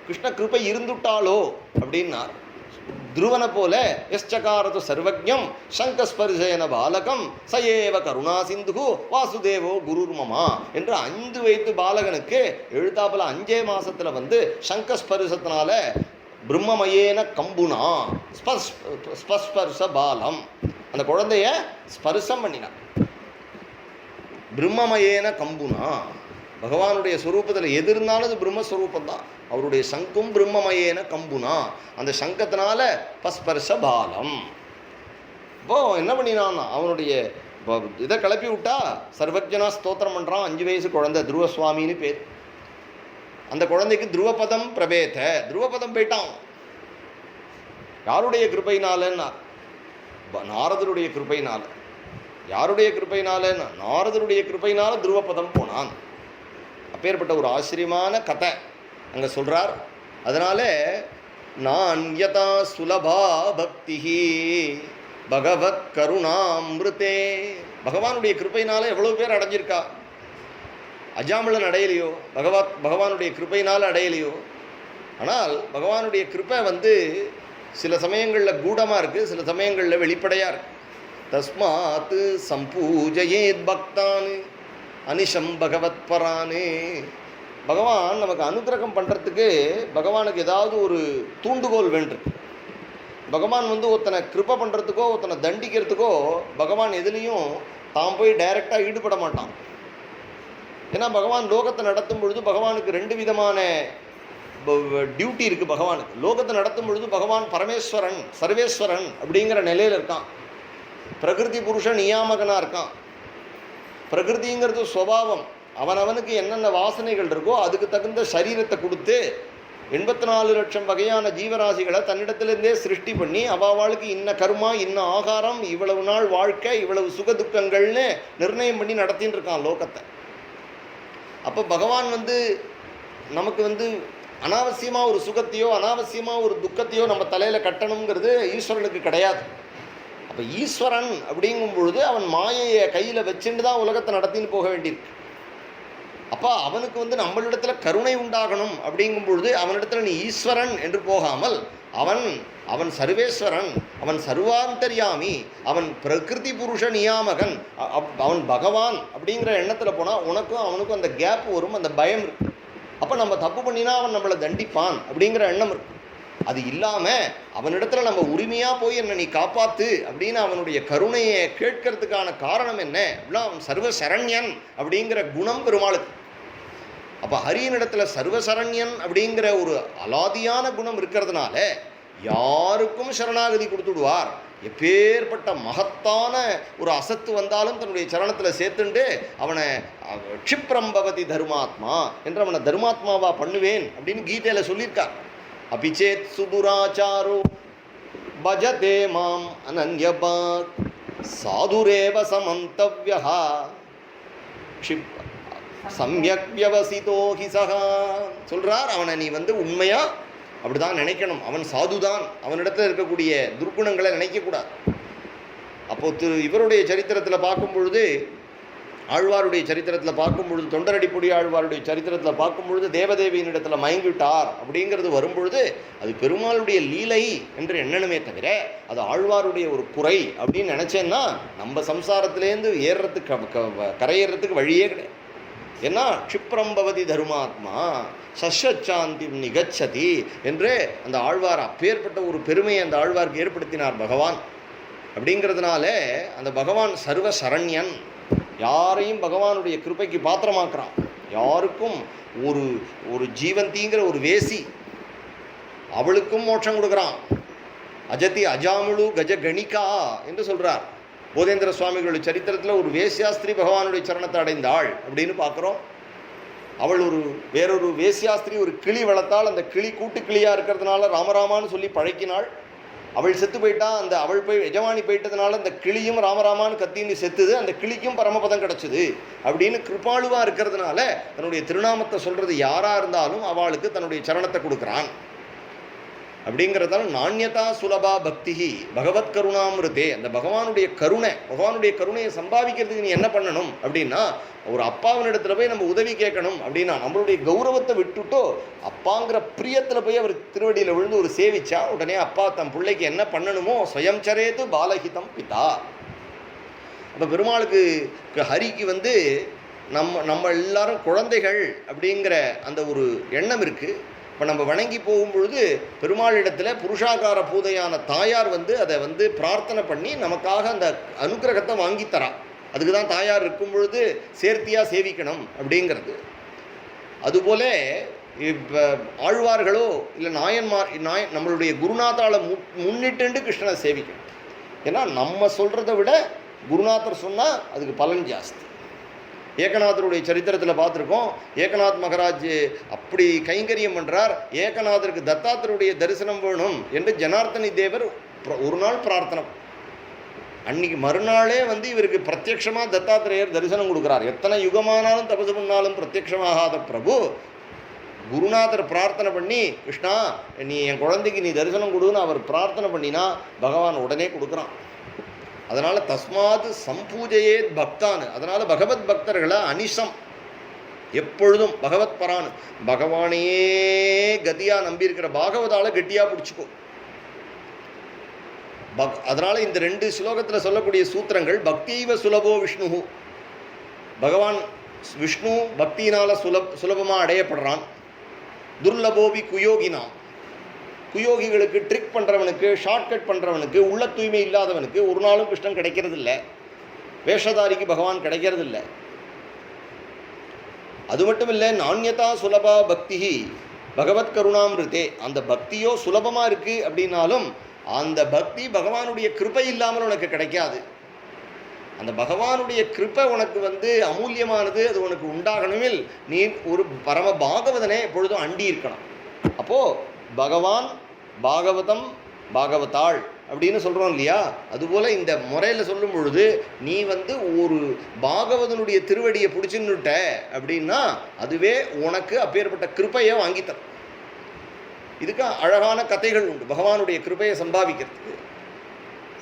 கிருஷ்ண கிருபை இருந்துட்டாலோ அப்படின்னா துருவனை போல எஸ்சகாரது சர்வஜம் சங்கஸ்பர்சேன பாலகம் சயேவ கருணா சிந்து வாசுதேவோ குருர்மமா என்று 5 வயது பாலகனுக்கு எழுத்தாப்புல 5 மாசத்துல வந்து சங்கஸ்பர்சத்தினால பிரம்மமயேன கம்புனா ஸ்பஸ்பர்ச பாலம் அந்த குழந்தைய ஸ்பர்சம் பண்ணினான். பிரம்மமயேன கம்புனா பகவானுடைய ஸ்வரூபத்தில் எது இருந்தாலும் அது பிரம்மஸ்வரூபம் தான். அவருடைய சங்கும் பிரம்மமயேன கம்புனா அந்த சங்கத்தினால பஸ்பர்ஷ பாலம். இப்போ என்ன பண்ணினான், அவனுடைய இதை கிளப்பி விட்டா சர்வஜனா ஸ்தோத்திரம் பண்ணுறான். 5 வயசு குழந்தை துருவசுவாமின்னு பேர். அந்த குழந்தைக்கு துருவபதம் பிரபேத, துருவபதம் போயிட்டான். யாருடைய கிருபையினாலன்னா நாரதருடைய கிருபையினால. யாருடைய கிருபையினாலன்னா நாரதருடைய கிருபையினால துருவபதம் போனான். அப்பேற்பட்ட ஒரு ஆச்சரியமான கதை அங்கே சொல்கிறார். அதனால நான் யதா சுலபா பக்தி பகவத் கருணாமிருதே, பகவானுடைய கிருபையினால எவ்வளோ பேர் அடைஞ்சிருக்கா. அஜாமிளன் அடையலையோ, பகவானுடைய கிருபையினால் அடையலையோ. ஆனால் பகவானுடைய கிருபை வந்து சில சமயங்களில் கூடமாக இருக்குது, சில சமயங்களில் வெளிப்படையாக இருக்குது. தஸ்மாத் சம்பூஜயேத் பக்தான் அனிஷம் பகவத் பரானே. பகவான் நமக்கு அனுகிரகம் பண்ணுறதுக்கு பகவானுக்கு ஏதாவது ஒரு தூண்டுகோல் வேண்டும். பகவான் வந்து ஒருத்தனை கிருபை பண்ணுறதுக்கோ ஒருத்தனை தண்டிக்கிறதுக்கோ பகவான் எதுலேயும் தான் போய் டைரெக்டாக ஈடுபட மாட்டான். ஏன்னா பகவான் லோகத்தை நடத்தும் பொழுது பகவானுக்கு 2 விதமான டியூட்டி இருக்குது. பகவானுக்கு லோகத்தை நடத்தும் பொழுது பகவான் பரமேஸ்வரன் சர்வேஸ்வரன் அப்படிங்கிற நிலையில் இருக்கான். பிரகிருதி புருஷ நியாமகனாக இருக்கான். பிரகிருதிங்கிறது சுபாவம். அவனவனுக்கு என்னென்ன வாசனைகள் இருக்கோ அதுக்கு தகுந்த சரீரத்தை கொடுத்து 84 லட்சம் வகையான ஜீவராசிகளை தன்னிடத்திலிருந்தே சிருஷ்டி பண்ணி அவாவாளுக்கு இன்ன கர்மா இன்ன ஆகாரம் இவ்வளவு நாள் வாழ்க்கை இவ்வளவு சுகதுக்கங்கள்னு நிர்ணயம் பண்ணி நடத்தின்னு இருக்கான் லோகத்தை. அப்போ பகவான் வந்து நமக்கு வந்து அனாவசியமாக ஒரு சுகத்தையோ அனாவசியமாக ஒரு துக்கத்தையோ நம்ம தலையில் கட்டணுங்கிறது ஈஸ்வரனுக்கு கிடையாது. அப்போ ஈஸ்வரன் அப்படிங்கும் பொழுது அவன் மாயையை கையில் வச்சுட்டு தான் உலகத்தை நடத்தின்னு போக வேண்டியிருக்கு. அப்போ அவனுக்கு வந்து நம்மளிடத்தில் கருணை உண்டாகணும் அப்படிங்கும் பொழுது அவனிடத்தில் நீ ஈஸ்வரன் என்று போகாமல் அவன் சர்வேஸ்வரன், அவன் சர்வாந்தர்யாமி, அவன் பிரகிருதி புருஷ நியாமகன், அவன் பகவான் அப்படிங்கிற எண்ணத்தில் போனால் உனக்கும் அவனுக்கும் அந்த கேப் வரும், அந்த பயம் இருக்கு. அப்போ நம்ம தப்பு பண்ணினா அவன் நம்மளை தண்டிப்பான் அப்படிங்கிற எண்ணம் இருக்கு. அது இல்லாமல் அவனிடத்துல நம்ம உரிமையாக போய் என்னை நீ காப்பாற்று அப்படின்னு அவனுடைய கருணையை கேட்கறதுக்கான காரணம் என்ன அப்படின்னா அவன் சர்வசரண்யன் அப்படிங்கிற குணம் பெருமாளுக்கு. அப்போ ஹரியனிடத்துல சர்வசரண்யன் அப்படிங்கிற ஒரு அலாதியான குணம் இருக்கிறதுனால யாருக்கும் சரணாகதி கொடுத்துடுவார். எப்பேற்பட்ட மகத்தான ஒரு அசத்து வந்தாலும் தன்னுடைய சரணத்தில் சேர்த்துண்டு அவனை க்ஷிப்ரம்பவதி தர்மாத்மா என்று அவனை தர்மாத்மாவா பண்ணுவேன் அப்படின்னு கீதையில் சொல்லியிருக்கார். அபிச்சேத் சுதுராச்சாரோ பஜதே மாம் அனன்யபாக் சாதுரேவ சமந்தவ்யஹ சம்யக் வியவசிதோ ஹி சஹா சொல்றார். அவனை நீ வந்து உண்மையா அப்படிதான் நினைக்கணும். அவன் சாதுதான். அவனிடத்தில் இருக்கக்கூடிய துர்குணங்களை நினைக்கக்கூடாது. அப்போ இவருடைய சரித்திரத்தில் பார்க்கும் பொழுது, ஆழ்வாருடைய சரித்திரத்தில் பார்க்கும் பொழுது, தொண்டரடிப்புடி ஆழ்வாருடைய சரித்திரத்தில் பார்க்கும் பொழுது தேவதேவியினிடத்தில் மயங்கிவிட்டார் அப்படிங்கிறது வரும்பொழுது அது பெருமாளுடைய லீலை என்று எண்ணணுமே தவிர அது ஆழ்வாருடைய ஒரு குறை அப்படின்னு நினச்சேன்னா நம்ம சம்சாரத்திலேருந்து கரையேறதுக்கு வழியே கிடையாது. ஏன்னா க்ஷிப்ரம்பவதி தர்மாத்மா சஷ்சாந்தி நிகச்சதி என்று அந்த ஆழ்வார் அப்பேற்பட்ட ஒரு பெருமையை அந்த ஆழ்வாருக்கு ஏற்படுத்தினார் பகவான். அப்படிங்கிறதுனால அந்த பகவான் சர்வ சரண்யன், யாரையும் பகவானுடைய கிருபைக்கு பாத்திரமாக்குறான். யாருக்கும் ஒரு ஜீவந்திங்கிற ஒரு வேசி அவளுக்கும் மோட்சம் கொடுக்குறான். அஜதி அஜாமுழு கஜ கணிகா என்று சொல்கிறார். போதேந்திர சுவாமிகளுடைய சரித்திரத்தில் ஒரு வேசியாஸ்திரி பகவானுடைய சரணத்தை அடைந்தாள் அப்படின்னு பார்க்குறோம். அவள் வேறொரு வேசியாஸ்திரி ஒரு கிளி வளர்த்தாள். அந்த கிளி கூட்டு கிளியாக இருக்கிறதுனால ராமராமான்னு சொல்லி பழக்கினாள். அவள் செத்து போயிட்டா. அவள் போய் எஜமானி போயிட்டதுனால அந்த கிளியும் ராமராமான்னு கத்தின்னு செத்துது. அந்த கிளிக்கும் பரமபதம் கிடச்சிது அப்படின்னு கிருபாளுவாக இருக்கிறதுனால தன்னுடைய திருநாமத்தை சொல்கிறது யாராக இருந்தாலும் அவளுக்கு தன்னுடைய சரணத்தை கொடுக்குறான். அப்படிங்கிறதால நாண்யதா சுலபா பக்தி பகவத் கருணாமிருதே. அந்த பகவானுடைய கருணையை சம்பாதிக்கிறதுக்கு நீ என்ன பண்ணணும் அப்படின்னா, ஒரு அப்பாவினிடத்துல போய் நம்ம உதவி கேட்கணும் அப்படின்னா நம்மளுடைய கௌரவத்தை விட்டுட்டோ அப்பாங்கிற பிரியத்தில் போய் அவர் திருவடியில் விழுந்து ஒரு சேவிச்சா உடனே அப்பா தம் பிள்ளைக்கு என்ன பண்ணணுமோ ஸ்வயம் சரேது பாலஹிதம் பிதா. அப்போ பெருமாளுக்கு ஹரிக்கு நம்ம எல்லாரும் குழந்தைகள் அப்படிங்கிற அந்த ஒரு எண்ணம் இருக்குது. இப்போ நம்ம வணங்கி போகும்பொழுது பெருமாளிடத்தில் புருஷாகார பூதையான தாயார் அதை பிரார்த்தனை பண்ணி நமக்காக அந்த அனுக்கிரகத்தை வாங்கித்தரா. அதுக்கு தான் தாயார் இருக்கும் பொழுது சேர்த்தியாக சேவிக்கணும் அப்படிங்கிறது. அதுபோல இப்போ ஆழ்வார்களோ இல்லை நம்மளுடைய குருநாதால முன்னிட்டு கிருஷ்ணனை சேவிக்கணும். ஏன்னா நம்ம சொல்கிறத விட குருநாதர் சொன்னால் அதுக்கு பலன் ஜாஸ்தி. ஏகநாதருடைய சரித்திரத்தில் பார்த்துருக்கோம். ஏகநாத் மகராஜ் அப்படி கைங்கரியம் பண்ணுறார். ஏகநாதருக்கு தத்தாத்திரருடைய தரிசனம் வேணும் என்று ஜனார்த்தனி தேவர் ஒரு நாள் பிரார்த்தனை. அன்னைக்கு மறுநாளே இவருக்கு பிரத்யட்சமாக தத்தாத்திரேயர் தரிசனம் கொடுக்குறார். எத்தனை யுகமானாலும் தபசு பண்ணாலும் பிரத்யட்சமாகாத பிரபு குருநாதர் பிரார்த்தனை பண்ணி, கிருஷ்ணா நீ என் குழந்தைக்கு நீ தரிசனம் கொடுன்னு அவர் பிரார்த்தனை பண்ணினா பகவான் உடனே கொடுக்குறான். அதனால் தஸ்மாத் சம்பூஜையே பக்தான்னு. அதனால் பகவத் பக்தர்களை அனிஷம் எப்பொழுதும் பகவத் பரான் பகவானையே கதியாக நம்பியிருக்கிற பாகவதால் கெட்டியாக பிடிச்சிக்கோ. அதனால் இந்த 2 ஸ்லோகத்தில் சொல்லக்கூடிய சூத்திரங்கள் பக்திவ சுலபோ விஷ்ணு. பகவான் விஷ்ணு பக்தியினால் சுலபமாக அடையப்படுறான். துர்லபோபி குயோகினா, குயோகிகளுக்கு ட்ரிக் பண்ணுறவனுக்கு ஷார்ட்கட் பண்ணுறவனுக்கு உள்ள தூய்மை இல்லாதவனுக்கு ஒரு நாளும் கிருஷ்ணன் கிடைக்கிறது இல்லை. வேஷதாரிக்கு பகவான் கிடைக்கிறது இல்லை. அது மட்டும் இல்லை, நாண்யதா சுலபா பக்தி பகவத் கருணாமிருதே. அந்த பக்தியோ சுலபமாக இருக்குது அப்படின்னாலும் அந்த பக்தி பகவானுடைய கிருபை இல்லாமல் உனக்கு கிடைக்காது. அந்த பகவானுடைய கிருபை உனக்கு அமூல்யமானது. அது உனக்கு உண்டாகணுமில் நீ ஒரு பரம பாகவதனே எப்பொழுதும் அண்டி இருக்கணும். அப்போது பகவான் பாகவதம் பாகவதாள் அப்படின்னு சொல்கிறோம் இல்லையா? அதுபோல் இந்த முறையில் சொல்லும் பொழுது நீ ஒரு பாகவதனுடைய திருவடியை பிடிச்சுன்னுட்ட அப்படின்னா அதுவே உனக்கு அப்பேற்பட்ட கிருப்பையை வாங்கித்தரும். இதுக்கு அழகான கதைகள் உண்டு பகவானுடைய கிருபையை சம்பாதிக்கிறதுக்கு.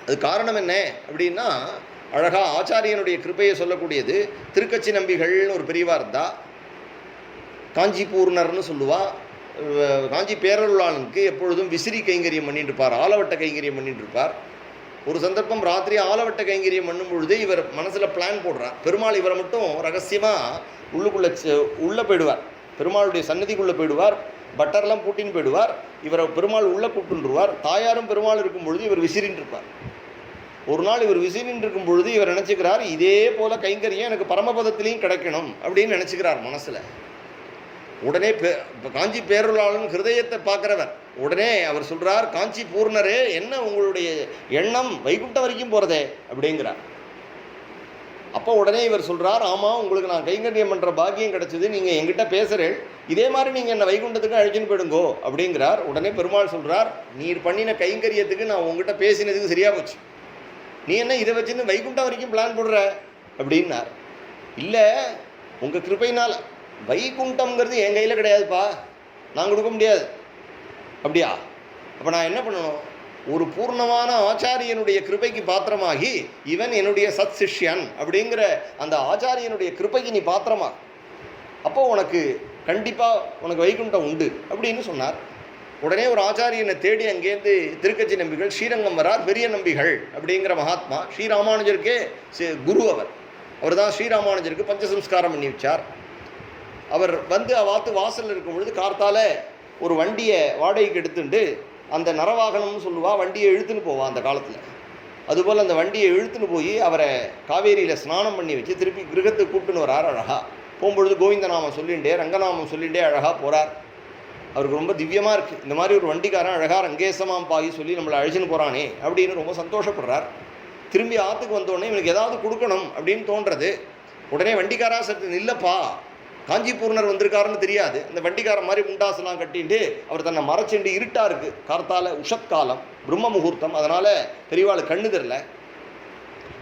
அது காரணம் என்ன அப்படின்னா, அழகா ஆச்சாரியனுடைய கிருபையை சொல்லக்கூடியது. திருக்கச்சி நம்பிகள்னு ஒரு பெரியவா இருந்தா, காஞ்சி பூர்ணர்னு சொல்லுவா. காஞ்சி பேரருளாளனுக்கு எப்பொழுதும் விசிறி கைங்கரியம் பண்ணிட்டு இருப்பார், ஆலவட்ட கைங்கரியம் பண்ணிட்டு இருப்பார். ஒரு சந்தர்ப்பம் ராத்திரி ஆலவட்ட கைங்கரியம் பண்ணும் பொழுது இவர் மனசில் பிளான் போடுறார். பெருமாள் இவரை மட்டும் ரகசியமாக உள்ளே போயிடுவார். பெருமாளுடைய சன்னதிக்குள்ளே போயிடுவார். பட்டர்லாம் பூட்டின்னு போயிடுவார். இவரை பெருமாள் உள்ளே கூப்பிட்டுருவார். தாயாரும் பெருமாள் இருக்கும் பொழுது இவர் விசிறின்னு இருப்பார். ஒரு நாள் இவர் விசிறின்னு இருக்கும் பொழுது இவர் நினச்சிக்கிறார், இதே போல் கைங்கரியம் எனக்கு பரமபதத்திலையும் கிடைக்கணும் அப்படின்னு நினச்சிக்கிறார் மனசில். உடனே காஞ்சி பேரருளாளன் ஹிருதயத்தை பார்க்குறவர். உடனே அவர் சொல்கிறார், காஞ்சி பூர்ணரே, என்ன உங்களுடைய எண்ணம் வைகுண்டம் வரைக்கும் போகிறதே அப்படிங்கிறார். அப்போ உடனே இவர் சொல்கிறார், ஆமாம், உங்களுக்கு நான் கைங்கரியம் பண்ணுற பாக்கியம் கிடச்சிது, நீங்கள் எங்கிட்ட பேசுகிறேன், இதே மாதிரி நீங்கள் என்னை வைகுண்டத்துக்கு அழைச்சின்னு போயிடுங்கோ அப்படிங்கிறார். உடனே பெருமாள் சொல்கிறார், நீர் பண்ணின கைங்கரியத்துக்கு நான் உங்ககிட்ட பேசினதுக்கு சரியாக போச்சு, நீ என்ன இதை வச்சுன்னு வைகுண்டம் வரைக்கும் பிளான் போடுற அப்படின்னார். இல்லை, உங்கள் கிருபையினால் வைகுண்டம்ங்கிறது என் கையில் கிடையாதுப்பா, நான் கொடுக்க முடியாது. அப்படியா? அப்போ நான் என்ன பண்ணணும்? ஒரு பூர்ணமான ஆச்சாரியனுடைய கிருபைக்கு பாத்திரமாகி இவன் என்னுடைய சத் சிஷ்யன் அப்படிங்கிற அந்த ஆச்சாரியனுடைய கிருபைக்கு நீ பாத்திரமா, அப்போ உனக்கு கண்டிப்பாக உனக்கு வைகுண்டம் உண்டு அப்படின்னு சொன்னார். உடனே ஒரு ஆச்சாரியனை தேடி அங்கேருந்து திருக்கச்சி நம்பிகள் ஸ்ரீரங்கம் வரார். பெரிய நம்பிகள் அப்படிங்கிற மகாத்மா ஸ்ரீராமானுஜருக்கே குரு. அவர் தான் ஸ்ரீராமானுஜருக்கு பஞ்சசம்ஸ்காரம் பண்ணி வச்சார். அவர் அவாத்து வாசலில் இருக்கும் பொழுது கார்த்தால ஒரு வண்டியை வாடகைக்கு எடுத்துட்டு, அந்த நரவாகனம்னு சொல்லுவா, வண்டியை இழுத்துன்னு போவான் அந்த காலத்தில். அதுபோல் அந்த வண்டியை இழுத்துன்னு போய் அவரை காவேரியில் ஸ்நானம் பண்ணி வச்சு திருப்பி கிரகத்துக்கு கூப்பிட்டுன்னு வரார். அழகாக போகும்பொழுது கோவிந்தநாமம் சொல்லிகிட்டே ரங்கநாமம் சொல்லிகிட்டே அழகாக போகிறார். அவருக்கு ரொம்ப திவ்யமாக இருக்குது. இந்த மாதிரி ஒரு வண்டிக்காரன் அழகாக ரங்கேசமாம் பாகி சொல்லி நம்மளை அழைச்சின்னு போகிறானே அப்படின்னு ரொம்ப சந்தோஷப்படுறார். திரும்பி ஆற்றுக்கு வந்தோடனே இவனுக்கு ஏதாவது கொடுக்கணும் அப்படின்னு தோன்றது. உடனே வண்டிக்காரா சற்று நில்லப்பா, காஞ்சி பூர்ணர் வந்திருக்காருன்னு தெரியாது. அந்த வண்டிக்காரன் மாதிரி முண்டாசெல்லாம் கட்டிட்டு அவர் தன்னை மறைச்சிண்டு, இருட்டாக இருக்குது, கார்த்தால உஷத்காலம், பிரம்ம முகூர்த்தம், அதனால் பெரியவாள் கண்ணு தெரில.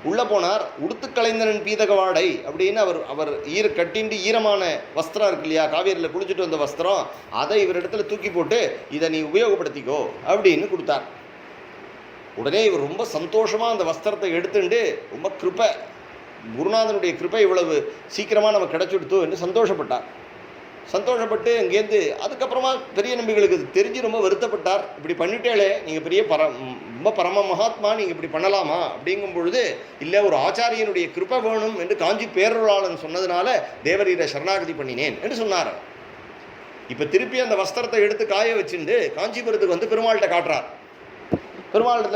உள்ளே போனார். உடுத்து கலைந்தனன் பீதக வாடை அப்படின்னு அவர் கட்டிண்டு ஈரமான வஸ்திரம் இருக்கு இல்லையா, காவேரியில் குளிச்சுட்டு வந்த வஸ்திரம், அதை இவரிடத்துல தூக்கி போட்டு இதை நீ உபயோகப்படுத்திக்கோ அப்படின்னு கொடுத்தார். உடனே இவர் ரொம்ப சந்தோஷமாக அந்த வஸ்திரத்தை எடுத்துட்டு ரொம்ப கிருப்பை, குருநாதனுடைய கிருப்பை இவ்வளவு சீக்கிரமாக நமக்கு கிடைச்சுடுத்தோ என்று சந்தோஷப்பட்டு அங்கேருந்து அதுக்கப்புறமா பெரிய நம்பிகளுக்கு தெரிஞ்சு ரொம்ப வருத்தப்பட்டார். இப்படி பண்ணிட்டேளே, நீங்கள் பெரிய ரொம்ப பரம மகாத்மா, நீங்கள் இப்படி பண்ணலாமா அப்படிங்கும் பொழுது, இல்லை ஒரு ஆச்சாரியனுடைய கிருப்பை வேணும் என்று காஞ்சி பேரருளாளன் சொன்னதுனால தேவரீரை சரணாகதி பண்ணினேன் என்று சொன்னார். இப்போ திருப்பி அந்த வஸ்திரத்தை எடுத்து காய வச்சுட்டு காஞ்சிபுரத்துக்கு வந்து பெருமாள்கிட்ட காட்டுறார்.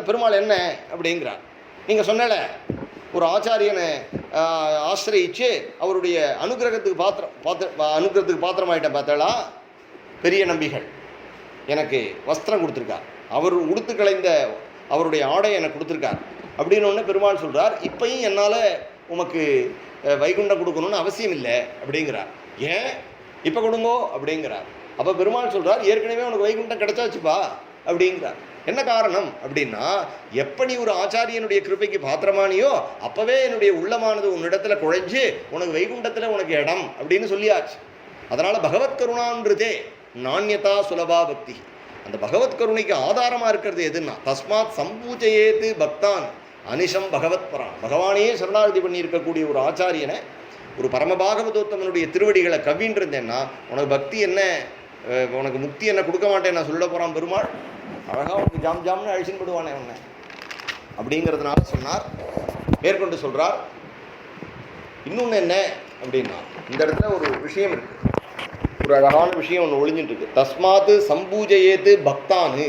பெருமாள் என்ன அப்படிங்கிறார். நீங்கள் சொன்னல ஒரு ஆச்சாரியனை ஆசிரியிச்சு அவருடைய அனுகிரகத்துக்கு பாத்திரமாயிட்டேன் பார்த்தாளா, பெரிய நம்பிகள் எனக்கு வஸ்திரம் கொடுத்துருக்கார், அவர் உடுத்து கலைந்த அவருடைய ஆடை எனக்கு கொடுத்துருக்கார் அப்படின்னு ஒன்று பெருமாள் சொல்கிறார். இப்பையும் என்னால் உமக்கு வைகுண்டம் கொடுக்கணும்னு அவசியம் இல்லை அப்படிங்கிறார். ஏன் இப்போ கொடுங்கோ அப்படிங்கிறார். அப்போ பெருமாள் சொல்கிறார், ஏற்கனவே உனக்கு வைகுண்டம் கிடைச்சாச்சுப்பா அப்படிங்கிறார். என்ன காரணம் அப்படின்னா, எப்ப நீ ஒரு ஆச்சாரியனுடைய கிருபைக்கு பாத்திரமானியோ அப்பவே என்னுடைய உள்ளமானது உன்னிடத்துல குழைஞ்சு உனக்கு வைகுண்டத்துல உனக்கு இடம் அப்படின்னு சொல்லியாச்சு. அதனால பகவத் கருணான்றதே நாண்யதா சுலபா பக்தி. அந்த பகவத் கருணைக்கு ஆதாரமா இருக்கிறது எதுன்னா, தஸ்மாத் சம்பூஜையேது பக்தான் அனிஷம் பகவத் பரான். பகவானையே சரணாகதி பண்ணி இருக்கக்கூடிய ஒரு ஆச்சாரியனை, ஒரு பரமபாகவதோத்தமனுடைய திருவடிகளை கவ்வின்னு இருந்தேன்னா உனக்கு பக்தி என்ன, உனக்கு முக்தி என்ன கொடுக்க மாட்டேன் நான் சொல்ல போறான் பெருமாள். அழகா உனக்கு ஜாம்னு அழிச்சின்னு போடுவானே உன்னை அப்படிங்கிறதுனால சொன்னார். மேற்கொண்டு சொல்றார். இன்னொன்று என்ன அப்படின்னா, இந்த இடத்துல ஒரு விஷயம் இருக்கு, ஒரு அழகான விஷயம் ஒன்று ஒளிஞ்சிட்டு இருக்கு. தஸ்மாத்து சம்பூஜையேத்து பக்தானு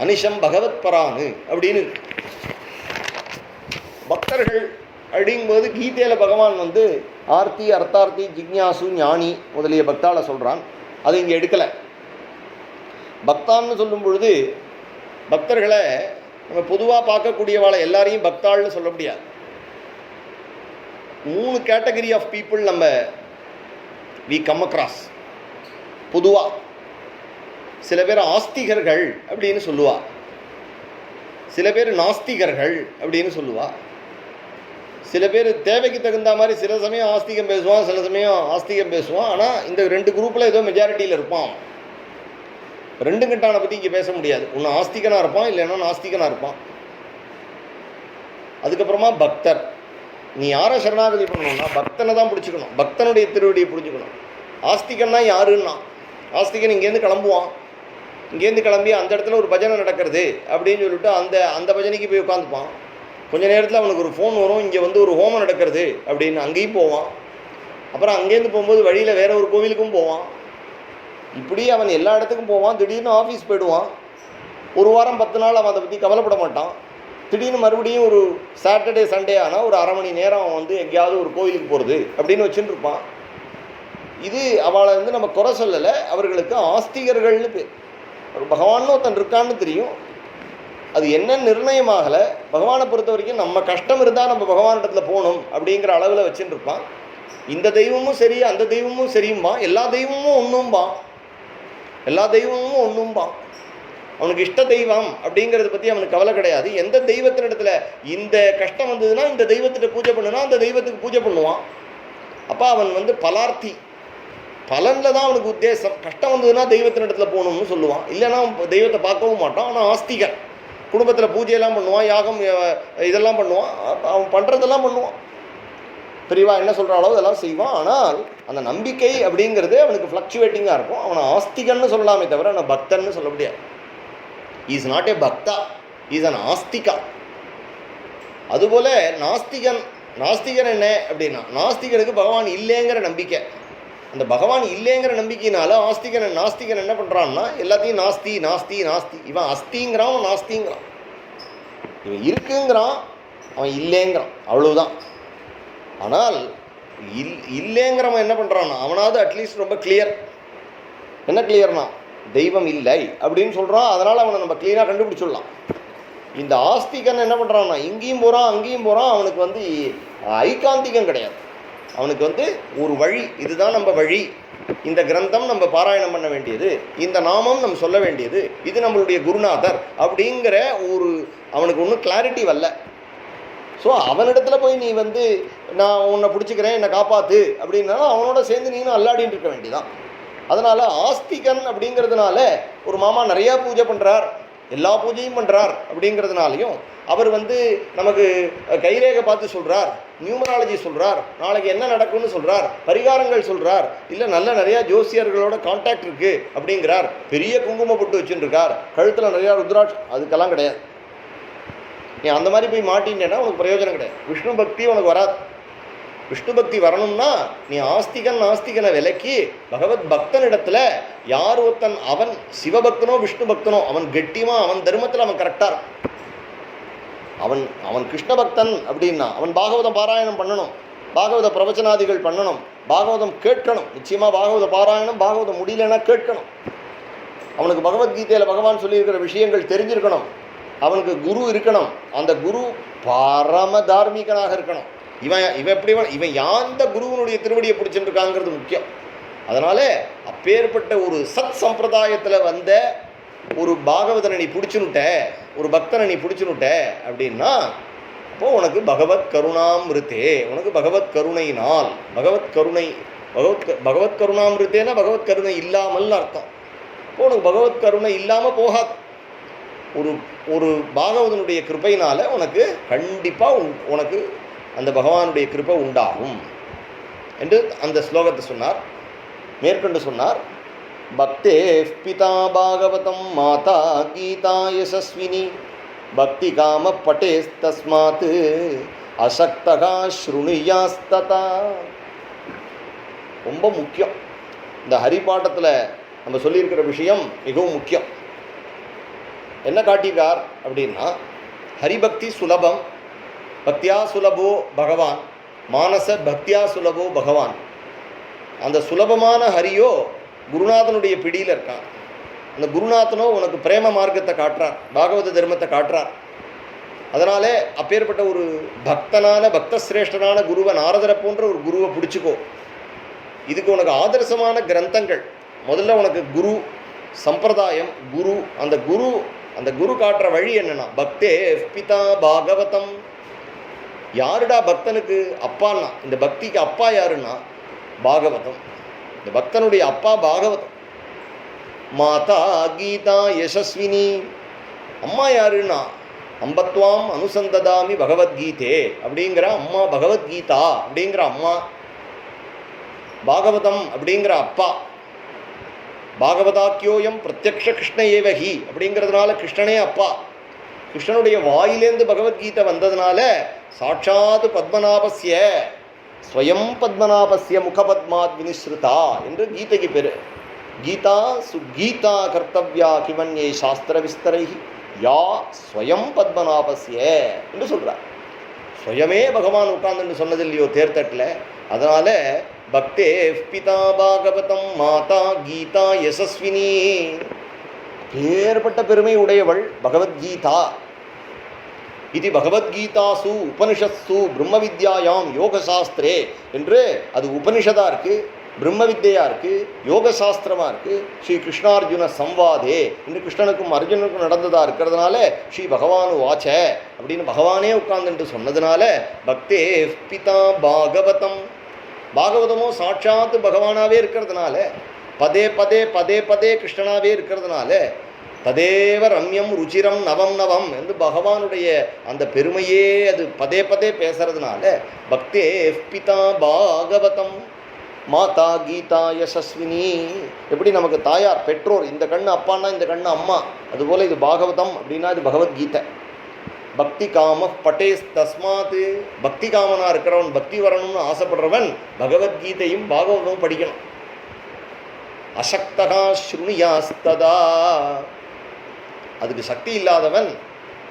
அனிஷம் பகவத் பரானு அப்படின்னு. பக்தர்கள் அப்படிங்கும்போது கீதையில பகவான் வந்து ஆர்த்தி அர்த்தார்த்தி ஜிக்ஞாசு ஞானி முதலிய பக்தால சொல்றான். அது இங்கே எடுக்கலை. பக்தான்னு சொல்லும் பொழுது பக்தர்களை நம்ம பொதுவாக பார்க்கக்கூடியவாளை எல்லாரையும் பக்தாள்னு சொல்ல முடியாது. 3 கேட்டகரி ஆஃப் பீப்புள் நம்ம வி கம் அக்ராஸ். பொதுவாக சில பேர் ஆஸ்திகர்கள் அப்படின்னு சொல்லுவா, சில பேர் நாஸ்திகர்கள் அப்படின்னு சொல்லுவா, சில பேர் தேவைக்கு தகுந்த மாதிரி சில சமயம் ஆஸ்திகம் பேசுவான், சில சமயம் ஆஸ்திகம் பேசுவான். ஆனால் இந்த 2 குரூப்பில் ஏதோ மெஜாரிட்டியில் இருப்பான். 2 கட்டானை பற்றி இங்கே பேச முடியாது. ஒன்று ஆஸ்திகனாக இருப்பான், இல்லைன்னா நாஸ்திகனாக இருப்பான். அதுக்கப்புறமா பக்தர். நீ யாரை சரணாகதி பண்ணணும்னா பக்தனை தான் பிடிச்சிக்கணும், பக்தனுடைய திருவடியை பிடிச்சிக்கணும். ஆஸ்திகன்னா யாருன்னா, ஆஸ்திகன் இங்கேருந்து கிளம்புவான், இங்கேருந்து கிளம்பி அந்த இடத்துல ஒரு பஜனை நடக்கிறது அப்படின்னு சொல்லிட்டு அந்த பஜனைக்கு போய் உட்காந்துப்பான். கொஞ்ச நேரத்தில் அவனுக்கு ஒரு ஃபோன் வரும், இங்கே வந்து ஒரு ஹோமம் நடக்கிறது அப்படின்னு அங்கேயும் போவான். அப்புறம் அங்கேருந்து போகும்போது வழியில் வேற ஒரு கோவிலுக்கும் போவான். இப்படி அவன் எல்லா இடத்துக்கும் போவான். திடீர்னு ஆஃபீஸ் போயிடுவான். 1 வாரம் 10 நாள் அவன் அதை பற்றி கவலைப்பட மாட்டான். திடீர்னு மறுபடியும் ஒரு சாட்டர்டே சண்டே ஆனால் ஒரு அரை மணி நேரம் அவன் வந்து எங்கேயாவது ஒரு கோவிலுக்கு போகிறது அப்படின்னு வச்சுட்டு இருப்பான். இது அவளை வந்து நம்ம குறை சொல்லலை, அவர்களுக்கு ஆஸ்திகர்கள்னு பேர். ஒரு பகவான்னு ஒருத்தன் இருக்கான்னு தெரியும், அது என்ன நிர்ணயமாகலை. பகவானை பொறுத்த வரைக்கும் நம்ம கஷ்டம் இருந்தால் நம்ம பகவானிடத்துல போகணும் அப்படிங்கிற அளவில் வச்சுட்டு இருப்பான். இந்த தெய்வமும் சரி அந்த தெய்வமும் சரியும்பா, எல்லா தெய்வமும் ஒன்றும்பான், எல்லா தெய்வமும் ஒன்றும்பான். அவனுக்கு இஷ்ட தெய்வம் அப்படிங்கிறத பற்றி அவனுக்கு கவலை கிடையாது. எந்த தெய்வத்தினிடத்துல இந்த கஷ்டம் வந்ததுன்னா இந்த தெய்வத்திட்ட பூஜை பண்ணுனா அந்த தெய்வத்துக்கு பூஜை பண்ணுவான். அப்போ அவன் வந்து பலார்த்தி, பலனில் தான் அவனுக்கு உத்தேசம். கஷ்டம் வந்ததுன்னா தெய்வத்தினிடத்துல போகணும்னு சொல்லுவான், இல்லைன்னா தெய்வத்தை பார்க்கவும் மாட்டான். ஆனால் ஆஸ்திகன் குடும்பத்தில் பூஜையெல்லாம் பண்ணுவான், யாகம் இதெல்லாம் பண்ணுவான், அவன் பண்ணுறதெல்லாம் பண்ணுவான், பெரியவா என்ன சொல்கிறாளோ இதெல்லாம் செய்வான். ஆனால் அந்த நம்பிக்கை அப்படிங்கிறது அவனுக்கு ஃப்ளக்சுவேட்டிங்காக இருக்கும். அவனை ஆஸ்திகன்னு சொல்லலாமே தவிர அவனை பக்தன்னு சொல்ல முடியாது. இஸ் நாட் ஏ பக்தா, இஸ் அன் ஆஸ்திகா. அதுபோல் நாஸ்திகன் என்ன அப்படின்னா, நாஸ்திகனுக்கு பகவான் இல்லைங்கிற நம்பிக்கை. அந்த பகவான் இல்லைங்கிற நம்பிக்கையினால நாஸ்திகன் என்ன பண்ணுறான்னா எல்லாத்தையும் நாஸ்தி நாஸ்தி நாஸ்தி. இவன் அஸ்திங்கிறான், அவன் நாஸ்திங்கிறான். இவன் இருக்குங்கிறான், அவன் இல்லைங்கிறான், அவ்வளவுதான். ஆனால் இல்லைங்கிறவன் என்ன பண்ணுறான்னா அவனாவது அட்லீஸ்ட் ரொம்ப கிளியர். என்ன கிளியர்னா, தெய்வம் இல்லை அப்படின்னு சொல்கிறான். அதனால் அவனை நம்ம கிளியராக கண்டுபிடிச்சிடலாம். இந்த ஆஸ்திகன் என்ன பண்ணுறான்னா இங்கேயும் போகிறான் அங்கேயும் போகிறான். அவனுக்கு வந்து ஐகாந்திகம் கிடையாது. அவனுக்கு வந்து ஒரு வழி, இதுதான் நம்ம வழி, இந்த கிரந்தம் நம்ம பாராயணம் பண்ண வேண்டியது, இந்த நாமம் நம்ம சொல்ல வேண்டியது, இது நம்மளுடைய குருநாதர் அப்படிங்கிற ஒரு அவனுக்கு ஒன்றும் கிளாரிட்டி வரல. ஸோ அவனிடத்துல போய் நீ வந்து நான் உன்னை பிடிச்சிக்கிறேன் என்னை காப்பாற்று அப்படின்னாலும் அவனோட சேர்ந்து நீனும் அல்லாடின்னு இருக்க வேண்டியதான். அதனால் ஆஸ்திகன் அப்படிங்கிறதுனால ஒரு மாமா நிறையா பூஜை பண்ணுறார், எல்லா பூஜையும் பண்ணுறார் அப்படிங்கிறதுனாலையும் அவர் வந்து நமக்கு கைரேகை பார்த்து சொல்கிறார், நியூமராலஜி சொல்கிறார், நாளைக்கு என்ன நடக்கும்னு சொல்கிறார், பரிகாரங்கள் சொல்கிறார், இல்லை நல்ல நிறையா ஜோசியர்களோட கான்டாக்ட் இருக்குது அப்படிங்கிறார், பெரிய குங்குமம் போட்டு வச்சுருக்கார், கழுத்தில் நிறையா ருத்ராட்ச, அதுக்கெல்லாம் கிடையாது. நீ அந்த மாதிரி போய் மாட்டினேன்னா உனக்கு பிரயோஜனம் கிடையாது. விஷ்ணு பக்தி உனக்கு வராது. விஷ்ணு பக்தி வரணும்னா நீ நாஸ்திகனை விலக்கி பகவத் பக்தனிடத்துல யார் ஒருத்தன் அவன் சிவபக்தனோ விஷ்ணு பக்தனோ அவன் கெட்டியமா அவன் தர்மத்தில் அவன் கரெக்டாக இருக்கும். அவன் கிருஷ்ண பக்தன் அப்படின்னா அவன் பாகவதம் பாராயணம் பண்ணணும், பாகவத பிரவச்சனாதிகள் பண்ணணும், பாகவதம் கேட்கணும். நிச்சயமாக பாகவத பாராயணம், பாகவதம் முடியலன்னா கேட்கணும். அவனுக்கு பகவத்கீதையில் பகவான் சொல்லியிருக்கிற விஷயங்கள் தெரிஞ்சிருக்கணும். அவனுக்கு குரு இருக்கணும். அந்த குரு பரம தார்மீகனாக இருக்கணும். இவன் எப்படி இவன் யாந்த குருவனுடைய திருவடியை பிடிச்சிட்டு இருக்காங்கிறது முக்கியம். அதனால அப்பேற்பட்ட ஒரு சத் சம்பிரதாயத்தில் வந்த ஒரு பாகவதனை நீ பிடிச்சுனுட்ட, ஒரு பக்தனை நீ பிடிச்சுனுட்ட அப்படின்னா அப்போ உனக்கு பகவத் கருணாமிருத்தே, உனக்கு பகவத் கருணையினால், பகவத் கருணாமிருத்தேன்னா பகவத் கருணை இல்லாமல்னு அர்த்தம். இப்போ உனக்கு பகவத் கருணை இல்லாமல் போகாது. ஒரு பாகவதனுடைய கிருபையினால உனக்கு கண்டிப்பாக உனக்கு அந்த பகவானுடைய கிருபை உண்டாகும் என்று அந்த ஸ்லோகத்தை சொன்னார். மேற்கொண்டு சொன்னார், பக்தே பிதா பாகவதம் மாதா கீதா யசஸ்வினி பக்தி காம பட்டேஸ் தஸ்மாத் அசக்தகா ஸ்ருணுயாஸ்ததா. ரொம்ப முக்கியம். இந்த ஹரிபாட்டத்தில் நம்ம சொல்லியிருக்கிற விஷயம் மிகவும் முக்கியம். என்ன காட்டியிருக்கார் அப்படின்னா, ஹரிபக்தி சுலபம், பக்தியா சுலபோ பகவான், மானச பக்தியா சுலபோ பகவான். அந்த சுலபமான ஹரியோ குருநாதனுடைய பிடியில் இருக்கான். அந்த குருநாதனோ உனக்கு பிரேம மார்க்கத்தை காட்டுறார், பாகவத தர்மத்தை காட்டுறார். அதனாலே அப்பேற்பட்ட ஒரு பக்தனான பக்தசிரேஷ்டனான குருவை, நாரதரை போன்ற ஒரு குருவை பிடிச்சிக்கோ. இதுக்கு உனக்கு ஆதர்சமான கிரந்தங்கள். முதல்ல உனக்கு குரு சம்பிரதாயம், அந்த குரு காட்டுற வழி என்னன்னா, பக்தே பிதா பாகவதம். யாருடா பக்தனுக்கு அப்பான்னா, இந்த பக்திக்கு அப்பா யாருன்னா பாகவதம். இந்த பக்தனுடைய அப்பா பாகவதம். மாதா கீதா யசஸ்வினி. அம்மா யாருன்னா அம்பத்வாம் அனுசந்ததாமி பகவத்கீதே அப்படிங்கிற அம்மா, பகவத்கீதா அப்படிங்கிற அம்மா, பாகவதம் அப்படிங்கிற அப்பா. பாகவதாக்கியோயம் பிரத்யக்ஷ கிருஷ்ண ஏவகி அப்படிங்கிறதுனால கிருஷ்ணனே அப்பா. கிருஷ்ணனுடைய வாயிலேருந்து பகவத்கீதை வந்ததுனால சாட்சாத் பத்மநாபஸ்ய ஸ்வயம் பத்மநாபஸ்ய முகபத்மாத் வினிஸ்ருதா என்று கீதைக்கு பேரு. கீதா சுகீதா கர்த்தவ்யா கிமன்யே சாஸ்திர விஸ்தரை யா ஸ்வயம் பத்மநாபஸ்ய என்று சொல்றார். ஸ்வயமே பகவான் உட்கார்ந்துன்னு சொன்னது இல்லையோ தேர்தட்டில். அதனால பக்தே பிதா பாகவதம் மாதா கீதா யசஸ்வினி. ஏற்பட்ட பெருமை உடையவள் பகவத்கீதா. இது பகவத்கீதாசு உபனிஷத்சு பிரம்ம வித்யாயாம் யோகசாஸ்திரே என்று அது உபனிஷதா இருக்கு, பிரம்ம வித்யா இருக்கு, யோக சாஸ்திரமா இருக்கு. ஸ்ரீ கிருஷ்ணார்ஜுன சம்வாதே என்று கிருஷ்ணனுக்கும் அர்ஜுனுக்கும் நடந்ததா இருக்கிறதுனால ஸ்ரீ பகவானு வாச்ச அப்படின்னு பகவானே உட்கார்ந்துட்டு சொன்னதுனால பக்தே பிதா பாகவதம். பாகவதமோ சாட்சாத்து பகவானாவே இருக்கிறதுனால, பதே பதே பதே பதே கிருஷ்ணனாவே இருக்கிறதுனால, ததேவ ரம்யம் ருச்சிரம் நவம் நவம் என்று பகவானுடைய அந்த பெருமையே அது பதே பதே பேசுறதுனால பக்தே பிதா பாகவதம் மாதா கீதா யசஸ்வினி. எப்படி நமக்கு தாயார் பெற்றோர், இந்த கண்ணு அப்பான்னா இந்த கண்ணு அம்மா, அதுபோல் இது பாகவதம் அப்படின்னா இது பகவத்கீதை. பக்தி காம பட்டேஸ் தஸ்மாத். பக்தி காமனா இருக்கிறவன், பக்தி வரணும்னு ஆசைப்படுறவன் பகவத்கீதையும் பாகவதமும் படிக்கணும். அசக்தகா ஸ்ருணுயாஸ்ததா. அதுக்கு சக்தி இல்லாதவன்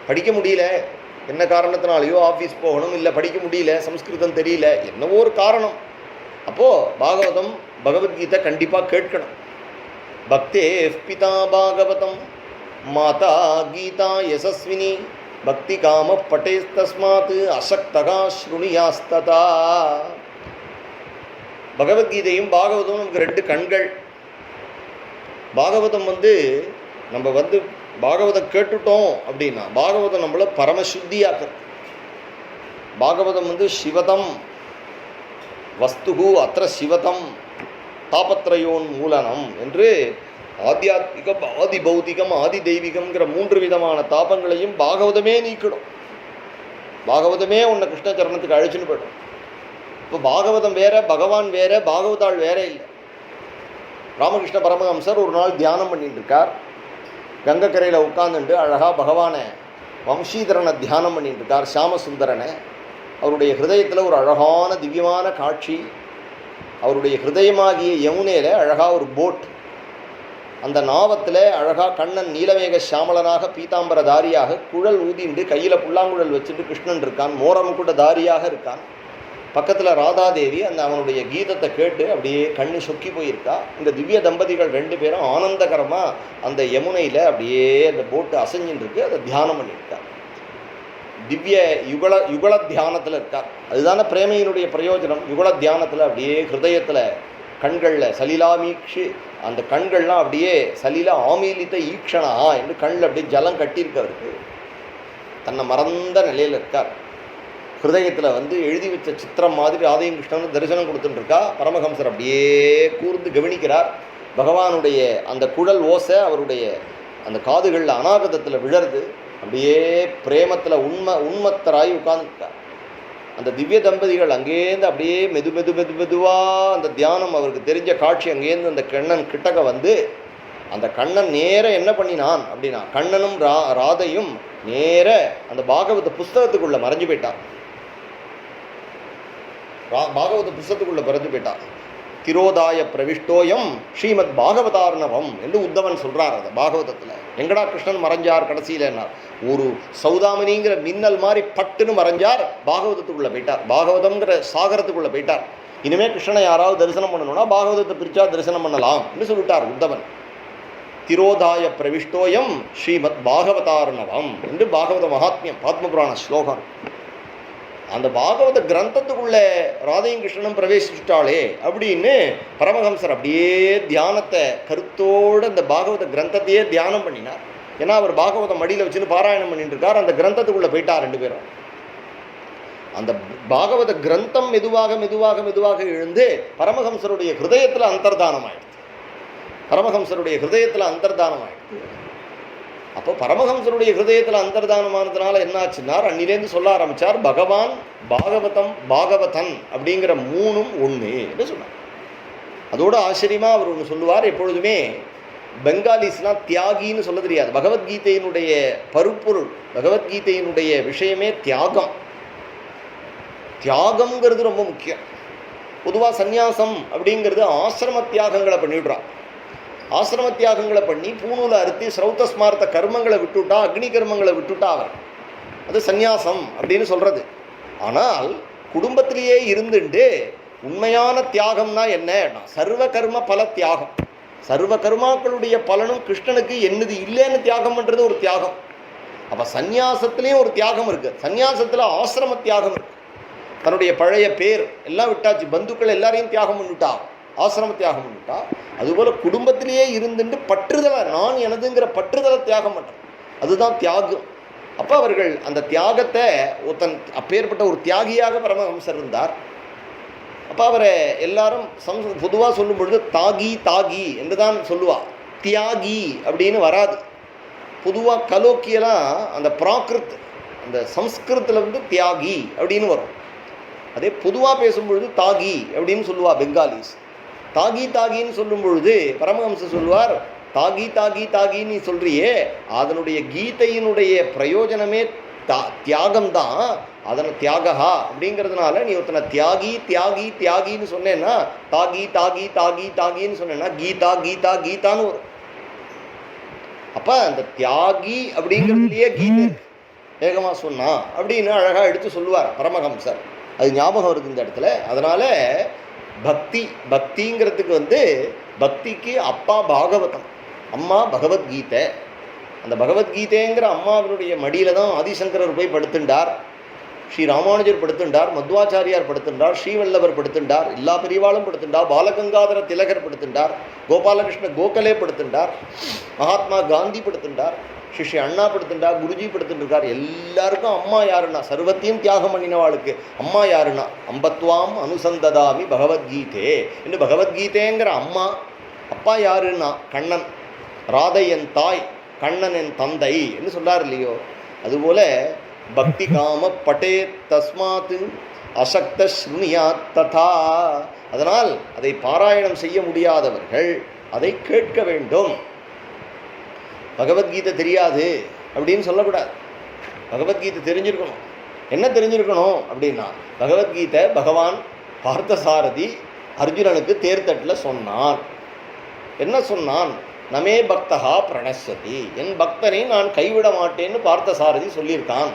படிக்க முடியல, என்ன காரணத்தினாலேயோ ஆஃபீஸ் போகணும், இல்லை படிக்க முடியல, சம்ஸ்கிருதம் தெரியல, என்னவோ ஒரு காரணம், அப்போது பாகவதம் பகவத்கீதை கண்டிப்பாக கேட்கணும். பக்தே பிதா பாகவதம் மாதா கீதா யசஸ்வினி பக்தி காம பட்டேஸ் தஸ்மாத் அசக்தகா ஸ்ருணுயாஸ்ததா. பகவத்கீதையும் பாகவதமும் நமக்கு ரெண்டு கண்கள். பாகவதம் நம்ம பாகவதம் கேட்டுட்டோம் அப்படின்னா பாகவதம் நம்மளை பரமசுத்தியாக்குறது. பாகவதம் வந்து சிவதம் வஸ்துகு அத்திர சிவதம் தாபத்ரயோன் மூலனம் என்று ஆத்தியாத்மிகம், ஆதி பௌத்திகம், ஆதி தெய்வீகம்ங்கிற 3 விதமான தாபங்களையும் பாகவதமே நீக்கிடும். பாகவதமே உன்னை கிருஷ்ண சரணத்துக்கு அழைச்சின்னு போய்டும். இப்போ பாகவதம் வேற, பகவான் வேற, பாகவதாள் வேற இல்லை. ராமகிருஷ்ண பரமஹம்சர் ஒரு நாள் தியானம் பண்ணிட்டு இருக்கார். கங்கக்கரையில் உட்கார்ந்துட்டு அழகாக பகவானை வம்சீதரனை தியானம் பண்ணிட்டு இருக்கார், ஷாமசுந்தரனை. அவருடைய ஹிருதயத்தில் ஒரு அழகான திவ்யமான காட்சி. அவருடைய ஹிருதயமாகிய யமுனையில் அழகாக ஒரு போட், அந்த நாவத்தில் அழகாக கண்ணன் நீலமேக சாமலனாக பீதாம்பர தாரியாக குழல் ஊதிண்டு கையில் புல்லாங்குழல் வச்சுட்டு கிருஷ்ணன் இருக்கான், மோரம் கூட தாரியாக இருக்கான். பக்கத்தில் ராதாதேவி அந்த அவனுடைய கீதத்தை கேட்டு அப்படியே கண்ணு சொக்கி போயிருக்கா. இந்த திவ்ய தம்பதிகள் 2 பேரும் ஆனந்தகரமாக அந்த யமுனையில் அப்படியே அந்த போட்டு அசைஞ்சின்னு இருக்கு. அதை தியானம் பண்ணியிருக்கா. திவ்ய யுகல தியானத்தில் இருக்கார். அதுதானே பிரேமையினுடைய பிரயோஜனம். யுகல தியானத்தில் அப்படியே ஹிருதயத்தில் கண்களில் சலிலாமீக்ஷி, அந்த கண்கள்லாம் அப்படியே சலில ஆமீலித்த ஈக்ஷணா என்று கண்ணில் அப்படியே ஜலம் கட்டியிருக்கவருக்கு தன்னை மறந்த நிலையில் இருக்கார். ஹிருதயத்தில் வந்து எழுதி வச்ச சித்திரம் மாதிரி ராதையும் கிருஷ்ணனும் தரிசனம் கொடுத்துட்டுருக்கா. பரமஹம்சர் அப்படியே கூர்ந்து கவனிக்கிறார். பகவானுடைய அந்த குழல் ஓசை அவருடைய அந்த காதுகளில் அநாகதத்தில் விழருது. அப்படியே பிரேமத்தில் உண்மத்தராகி உட்கார்ந்துருக்கார். அந்த திவ்ய தம்பதிகள் அங்கேருந்து அப்படியே மெதுவாக அந்த தியானம் அவருக்கு தெரிஞ்ச காட்சி அங்கேருந்து அந்த கண்ணன் கிட்டக்க வந்து அந்த கண்ணன் நேர என்ன பண்ணினான் அப்படின்னா, கண்ணனும் ராதையும் நேர அந்த பாகவத புஸ்தகத்துக்குள்ளே மறைஞ்சு போயிட்டார். பாகவத புஸ்தகத்துக்குள்ளே மறைஞ்சு போயிட்டார். திரோதாய பிரவிஷ்டோயம் ஸ்ரீமத் பாகவதார்ணவம் என்று உத்தவன் சொல்கிறார். அதை பாகவதத்தில் எங்கடா கிருஷ்ணன் மறைஞ்சார் கடைசியில் ஒரு சௌதாமணிங்கிற மின்னல் மாதிரி பட்டுன்னு மறைஞ்சார். பாகவதத்துக்குள்ளே போயிட்டார். பாகவதம்ங்கிற சாகரத்துக்குள்ளே போயிட்டார். இனிமேல் கிருஷ்ணனை யாராவது தரிசனம் பண்ணணும்னா பாகவதத்தை பிரிச்சா தரிசனம் பண்ணலாம் என்று சொல்லிட்டார் உத்தவன். திரோதாய பிரவிஷ்டோயம் ஸ்ரீமத் பாகவதார்ணவம் என்று பாகவத மகாத்மியம் பத்மபுராண ஸ்லோகம். அந்த பாகவத கிரந்தத்துக்குள்ளே ராதையும் கிருஷ்ணனும் பிரவேசிச்சுட்டாளே அப்படின்னு பரமஹம்சர் அப்படியே தியானத்தை கருத்தோடு அந்த பாகவத கிரந்தத்தையே தியானம் பண்ணினார். ஏன்னா அவர் பாகவத மடியில் வச்சுன்னு பாராயணம் பண்ணிட்டு இருக்கார். அந்த கிரந்தத்துக்குள்ளே போயிட்டார் 2 பேரும். அந்த பாகவத கிரந்தம் மெதுவாக எழுந்து பரமஹம்சருடைய ஹிருதயத்தில் அந்தர்தானம் ஆயிடுச்சு. பரமஹம்சருடைய ஹிருதயத்தில் அந்தர்தானம் ஆயிடுச்சு. அப்போ பரமஹம்சருடைய ஹிருதயத்தில் அந்தர்தானமானதுனால என்னாச்சுன்னா, அன்னிலேருந்து சொல்ல ஆரம்பித்தார், பகவான் பாகவதம் பாகவதன் அப்படிங்கிற 3ம் ஒன்று என்று சொன்னார். அதோடு ஆச்சரியமாக அவர் ஒன்று சொல்லுவார். எப்பொழுதுமே பெங்காலிஸ்லாம் தியாகின்னு சொல்ல தெரியாது. பகவத்கீதையினுடைய பருப்பொருள், பகவத்கீதையினுடைய விஷயமே தியாகம். தியாகம்ங்கிறது ரொம்ப முக்கியம். பொதுவாக சந்நியாசம் அப்படிங்கிறது ஆசிரம தியாகங்களை பண்ணிவிடுறான். ஆசிரம தியாகங்களை பண்ணி பூணூலை அறுத்தி ஸ்ரௌத்த ஸ்மார்த்த கர்மங்களை விட்டுவிட்டா, அக்னி கர்மங்களை விட்டுவிட்டா அவர் அது சந்நியாசம் அப்படின்னு சொல்கிறது. ஆனால் குடும்பத்திலேயே இருந்துட்டு உண்மையான தியாகம்னா என்ன? சர்வ கர்ம பல தியாகம். சர்வ கர்மாக்களுடைய பலனும் கிருஷ்ணனுக்கு என்னது இல்லைன்னு தியாகம் பண்ணுறது ஒரு தியாகம். அப்போ சந்நியாசத்துலேயும் ஒரு தியாகம் இருக்குது. சந்நியாசத்தில் ஆசிரம தியாகம் இருக்குது. தன்னுடைய பழைய பேர் எல்லாம் விட்டாச்சு, பந்துக்கள் எல்லாரையும் தியாகம் பண்ணிவிட்டா, ஆசிரம தியாகம் பண்ணிவிட்டா. அதுபோல் குடும்பத்திலேயே இருந்துட்டு பற்றுதலை, நான் எனதுங்கிற பற்றுதலை தியாகம் பண்ணுறேன், அதுதான் தியாகம். அப்போ அவர்கள் அந்த தியாகத்தை அப்பேற்பட்ட ஒரு தியாகியாக பரமஹம்சர் இருந்தார். அப்போ அவரை எல்லாரும் பொதுவாக சொல்லும் பொழுது தாகி தாகி என்று தான் சொல்லுவா, தியாகி அப்படின்னு வராது. பொதுவாக கலோக்கியெல்லாம் அந்த பிராகிருத் அந்த சம்ஸ்கிருத்தில் வந்து தியாகி அப்படின்னு வரும். அதே பொதுவாக பேசும்பொழுது தாகி அப்படின்னு சொல்லுவா பெங்காலிஸ். தாகி தாகின்னு சொல்லும் பொழுது பரமஹம்சர் சொல்லுவார், தாகி தாகி தாகின்னு சொல்றியே, அதனுடைய கீதையினுடைய பிரயோஜனமே தியாகம்தான். அதனை தியாகா அப்படிங்கிறதுனால நீ ஒருத்தனை தியாகி தியாகி தியாகின்னு சொன்னேன்னா, தாகி தாகி தாகி தாகின்னு சொன்னேன்னா கீதா கீதா கீதான்னு வரும். அப்போ அந்த தியாகி அப்படிங்கிறதுலையே கீதை வேகமாக சொன்னா அப்படின்னு அழகாக எடுத்து சொல்லுவார் பரமஹம்சர். அது ஞாபகம் இருக்குது இந்த இடத்துல. அதனால் பக்திங்கிறதுக்கு வந்து பக்திக்கு அப்பா பாகவதம், அம்மா பகவத்கீதை. அந்த பகவத்கீதைங்கிற அம்மாவினுடைய மடியில் தான் ஆதிசங்கரர் போய் படுத்துட்டார். ஸ்ரீ ராமானுஜர் படுத்துண்டார், மத்வாச்சாரியார் படுத்துண்டார், ஸ்ரீவல்லவர் படுத்துண்டார், எல்லா பெரியவாளும் படுத்துண்டார், பாலகங்காதர திலகர் படுத்துண்டார், கோபாலகிருஷ்ண கோகலே படுத்துண்டார், மகாத்மா காந்தி படுத்துண்டார், ஸ்ரீ அண்ணா படுத்துண்டார், குருஜி படுத்துட்டுருக்கார். எல்லாருக்கும் அம்மா யாருன்னா, சர்வத்தையும் தியாகம் பண்ணினவாளுக்கு அம்மா யாருன்னா அம்பத்வாம் அனுசந்ததாமி பகவத்கீதே என்று பகவத்கீதைங்கிற அம்மா. அப்பா யாருன்னா கண்ணன், ராதை என் தாய், கண்ணன் என் தந்தை என்று சொல்றார் இல்லையோ. அதுபோல பக்தி காம பட்டே தஸ்மாத் அசக்த ஸ்ருணியாத் ததா. அதனால் அதை பாராயணம் செய்ய முடியாதவர்கள் அதை கேட்க வேண்டும். பகவத்கீதை தெரியாது அப்படின்னு சொல்லக்கூடாது. பகவத்கீதை தெரிஞ்சிருக்கணும். என்ன தெரிஞ்சிருக்கணும் அப்படின்னா, பகவத்கீதை பகவான் பார்த்தசாரதி அர்ஜுனனுக்கு தேர்தட்டில் சொன்னான். என்ன சொன்னான்? நமே பக்தகா பிரணசதி, என் பக்தனை நான் கைவிட மாட்டேன்னு பார்த்தசாரதி சொல்லியிருக்கான்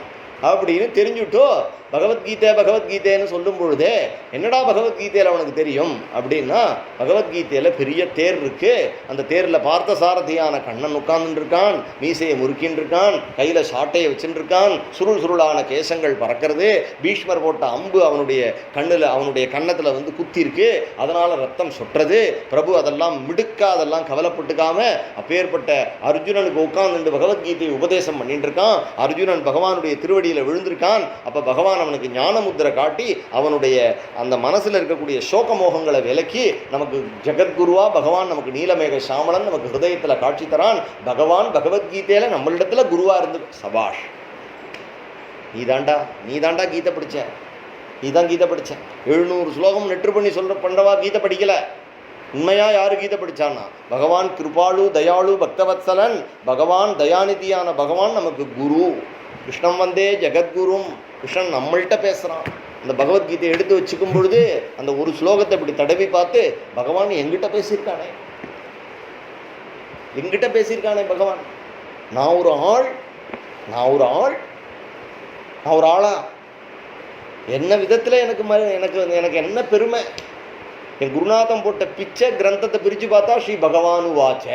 அப்படின்னு தெரிஞ்சுட்டோ பகவத்கீதை பகவத்கீதைன்னு சொல்லும் பொழுதே என்னடா பகவத்கீதையில் அவனுக்கு தெரியும் அப்படின்னா, பகவத்கீதையில் பெரிய தேர் இருக்கு. அந்த தேரில் பார்த்தசாரதியான கண்ணன் உட்கார்ந்துருக்கான், மீசையை முறுக்கின்னு இருக்கான், கையில் சாட்டையை வச்சுருக்கான், சுருள் சுருளான கேசங்கள் பறக்கிறது, பீஷ்மர் போட்ட அம்பு அவனுடைய கண்ணில் அவனுடைய கன்னத்தில் வந்து குத்தி இருக்கு, அதனால் ரத்தம் சொட்டுறது. பிரபு அதெல்லாம் மிடுக்காதெல்லாம் கவலைப்பட்டுக்காம அப்பேற்பட்ட அர்ஜுனனுக்கு உட்கார்ந்து பகவத்கீதையை உபதேசம் பண்ணிட்டு இருக்கான். அர்ஜுனன் பகவானுடைய திருவடியில் விழுந்திருக்கான். அப்போ பகவான் அவனுக்கு ஞான முத்திரை காட்டி அவனுடைய அந்த மனசில் இருக்கக்கூடிய சோக மோகங்களை விலக்கி நமக்கு ஜெகத்குருவா பகவான் நமக்கு நீலமேக சாமளன் நமக்கு ஹிருதயத்தில் காட்சி தரான். பகவான் பகவத்கீதையில் நம்மளிடத்துல குருவா இருந்து சபாஷ், நீ தாண்டா கீதை படிச்ச, நீ தான் கீதை படிச்ச. 700 ஸ்லோகம் நெற்று பண்ணி பண்டவா கீதை படிக்கல. உண்மையா யாரு கீதை படிச்சான்னா பகவான் கிருபாளு தயாளு பக்தவத்சலன், பகவான் தயாநிதியான பகவான் நமக்கு குரு. கிருஷ்ணன் வந்தே ஜெகத்குரும். கிருஷ்ணன் நம்மள்கிட்ட பேசுகிறான். அந்த பகவத்கீதையை எடுத்து வச்சுக்கும் பொழுது அந்த ஒரு ஸ்லோகத்தை இப்படி தடவி பார்த்து பகவான் எங்கிட்ட பேசியிருக்கானே பகவான். நான் ஒரு ஆளா என்ன விதத்தில் எனக்கு என்ன பெருமை. என் குருநாதம் போட்ட பிச்சை கிரந்தத்தை பிரித்து பார்த்தா ஸ்ரீ பகவானு வாச்ச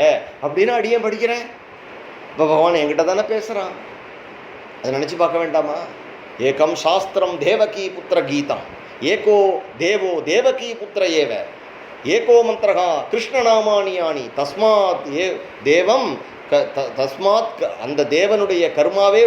அப்படின்னு அடியே படிக்கிறேன். இப்போ பகவான் என்கிட்ட தானே பேசுகிறான். அதை நினச்சி பார்க்க வேண்டாமா? ஏகம் சாஸ்திரம் தேவகி புத்திர கீதம், ஏகோ தேவோ தேவகி புத்திர ஏவ, ஏகோ மந்திரகா கிருஷ்ணநாமானியானி தஸ்மாத் தேவம் தஸ்மாத். அந்த தேவனுடைய கர்மாவே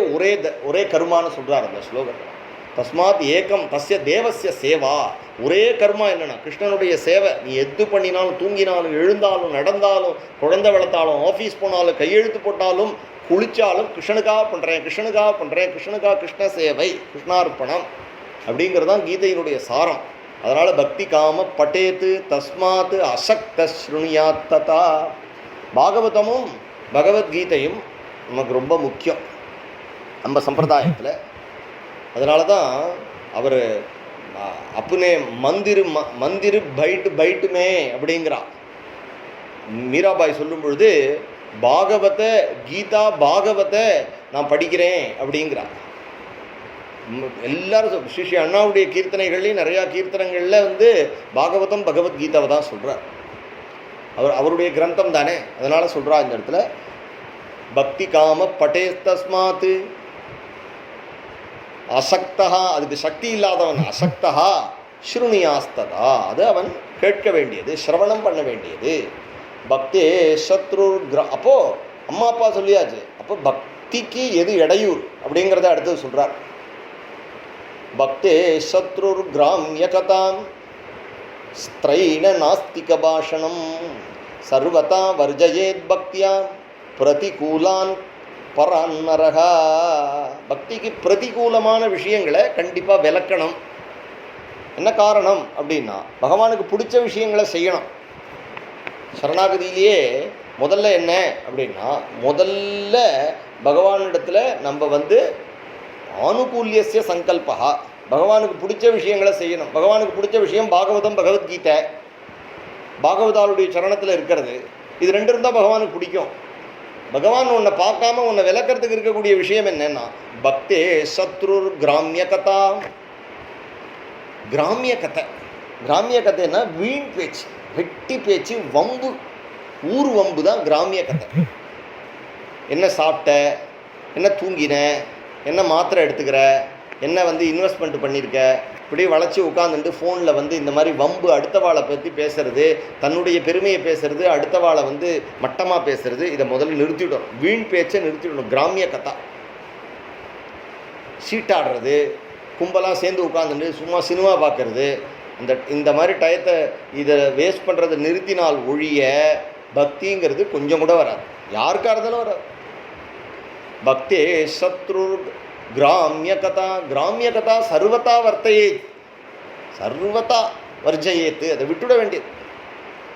ஒரே கர்மான்னு சொல்கிறார் அந்த ஸ்லோகத்தில். தஸ்மாத் ஏகம் தஸ்ய தேவஸ்ய சேவா. ஒரே கர்மா என்னன்னா கிருஷ்ணனுடைய சேவை. நீ எது பண்ணினாலும், தூங்கினாலும், எழுந்தாலும், நடந்தாலும், குழந்தை வளர்த்தாலும், ஆஃபீஸ் போனாலும், கையெழுத்து போட்டாலும், குளிச்சாலும் கிருஷ்ணனுக்காக பண்ணுறேன், கிருஷ்ண சேவை, கிருஷ்ணார்ப்பணம் அப்படிங்கிறதான் கீதையினுடைய சாரம். அதனால் பக்தி காம பட்டேத்து தஸ்மாத் அசக்த ஸ்ருணியாத் ததா. பாகவதமும் பகவத்கீதையும் நமக்கு ரொம்ப முக்கியம் நம்ம சம்பிரதாயத்தில். அதனால தான் அவர் அப்புனே மந்திரு பைட்டுமே அப்படிங்கிறா. மீராபாய் சொல்லும் பொழுது கீதா பாகவத்தை நான் படிக்கிறேன் அப்படிங்கிறார். எல்லாரும் ஸ்ரீ அண்ணாவுடைய கீர்த்தனைகள்லையும் நிறையா கீர்த்தனங்களில் வந்து பாகவதம் பகவத்கீதாவை தான் சொல்கிறார். அவருடைய கிரந்தம் தானே, அதனால் சொல்கிறா இந்த இடத்துல பக்தி காம பட்டே தஸ்மாத் அசக்தா. அதுக்கு சக்தி இல்லாதவன் அசக்தா ஸ்ருணியாஸ்ததா. அது அவன் கேட்க வேண்டியது, சிரவணம் பண்ண வேண்டியது. பக்தே சத்ரு அப்போ அம்மா அப்பா சொல்லியாச்சு. அப்போ பக்திக்கு எது இடையூறு அப்படிங்கிறத அடுத்தது சொல்றார். பக்தே சத்ரு கிராமிய கதாம் ஸ்திரைண நாஸ்திக பாஷணம் சர்வதா வர்ஜயேத் பக்தியா பிரதிகூலான் பரான்னரகா. பக்திக்கு பிரதிகூலமான விஷயங்களை கண்டிப்பாக விளக்கணும். என்ன காரணம் அப்படின்னா பகவானுக்கு பிடிச்ச விஷயங்களை செய்யணும். சரணாகதியிலேயே முதல்ல என்ன அப்படின்னா, முதல்ல பகவானிடத்தில் நம்ம வந்து ஆனுகூல்யஸ்ய சங்கல்பா, பகவானுக்கு பிடிச்ச விஷயங்களை செய்யணும். பகவானுக்கு பிடிச்ச விஷயம் பாகவதம் பகவத்கீதை, பாகவதாளுடைய சரணத்தில் இருக்கிறது. இது ரெண்டு இருந்தால் பகவானுக்கு பிடிக்கும். பகவான் உன்னை பார்க்காம உன்னை விளக்கிறதுக்கு இருக்கக்கூடிய விஷயம் என்னன்னா பக்தே சத்ரு கிராமிய கதா. கிராமிய கதை, கிராமிய கதைன்னா வீண் பேச்சு, வெட்டி பேச்சு, வம்பு, ஊர் வம்பு தான் கிராமிய கதை. என்ன சாப்பிட்ட, என்ன தூங்கின, என்ன மாத்திரை எடுத்துக்கிற, என்ன வந்து இன்வெஸ்ட்மெண்ட் பண்ணியிருக்க, இப்படி வளைச்சி உட்காந்துட்டு ஃபோனில் வந்து இந்த மாதிரி வம்பு அடுத்தவாளை பற்றி பேசுறது, தன்னுடைய பெருமையை பேசுறது, அடுத்தவாளை வந்து மட்டமாக பேசுறது, இதை முதல்ல நிறுத்திவிடணும். வீண் பேச்சை நிறுத்திவிடணும். கிராமிய கதா, சீட்டாடுறது, கும்பலாக சேர்ந்து உட்காந்துட்டு சும்மா சினிமா பார்க்கறது, இந்த மாதிரி டயத்தை இதை வேஸ்ட் பண்ணுறதை நிறுத்தினால் ஒழிய பக்திங்கிறது கொஞ்சம் கூட வராது. யாருக்காக இருந்தாலும் வராது. பக்தே சத்ரு கிராமிய கதா, கிராமிய கதா சர்வதா வர்த்தையே, சர்வதா வர்ஜயேத்து, அதை விட்டுவிட வேண்டியது.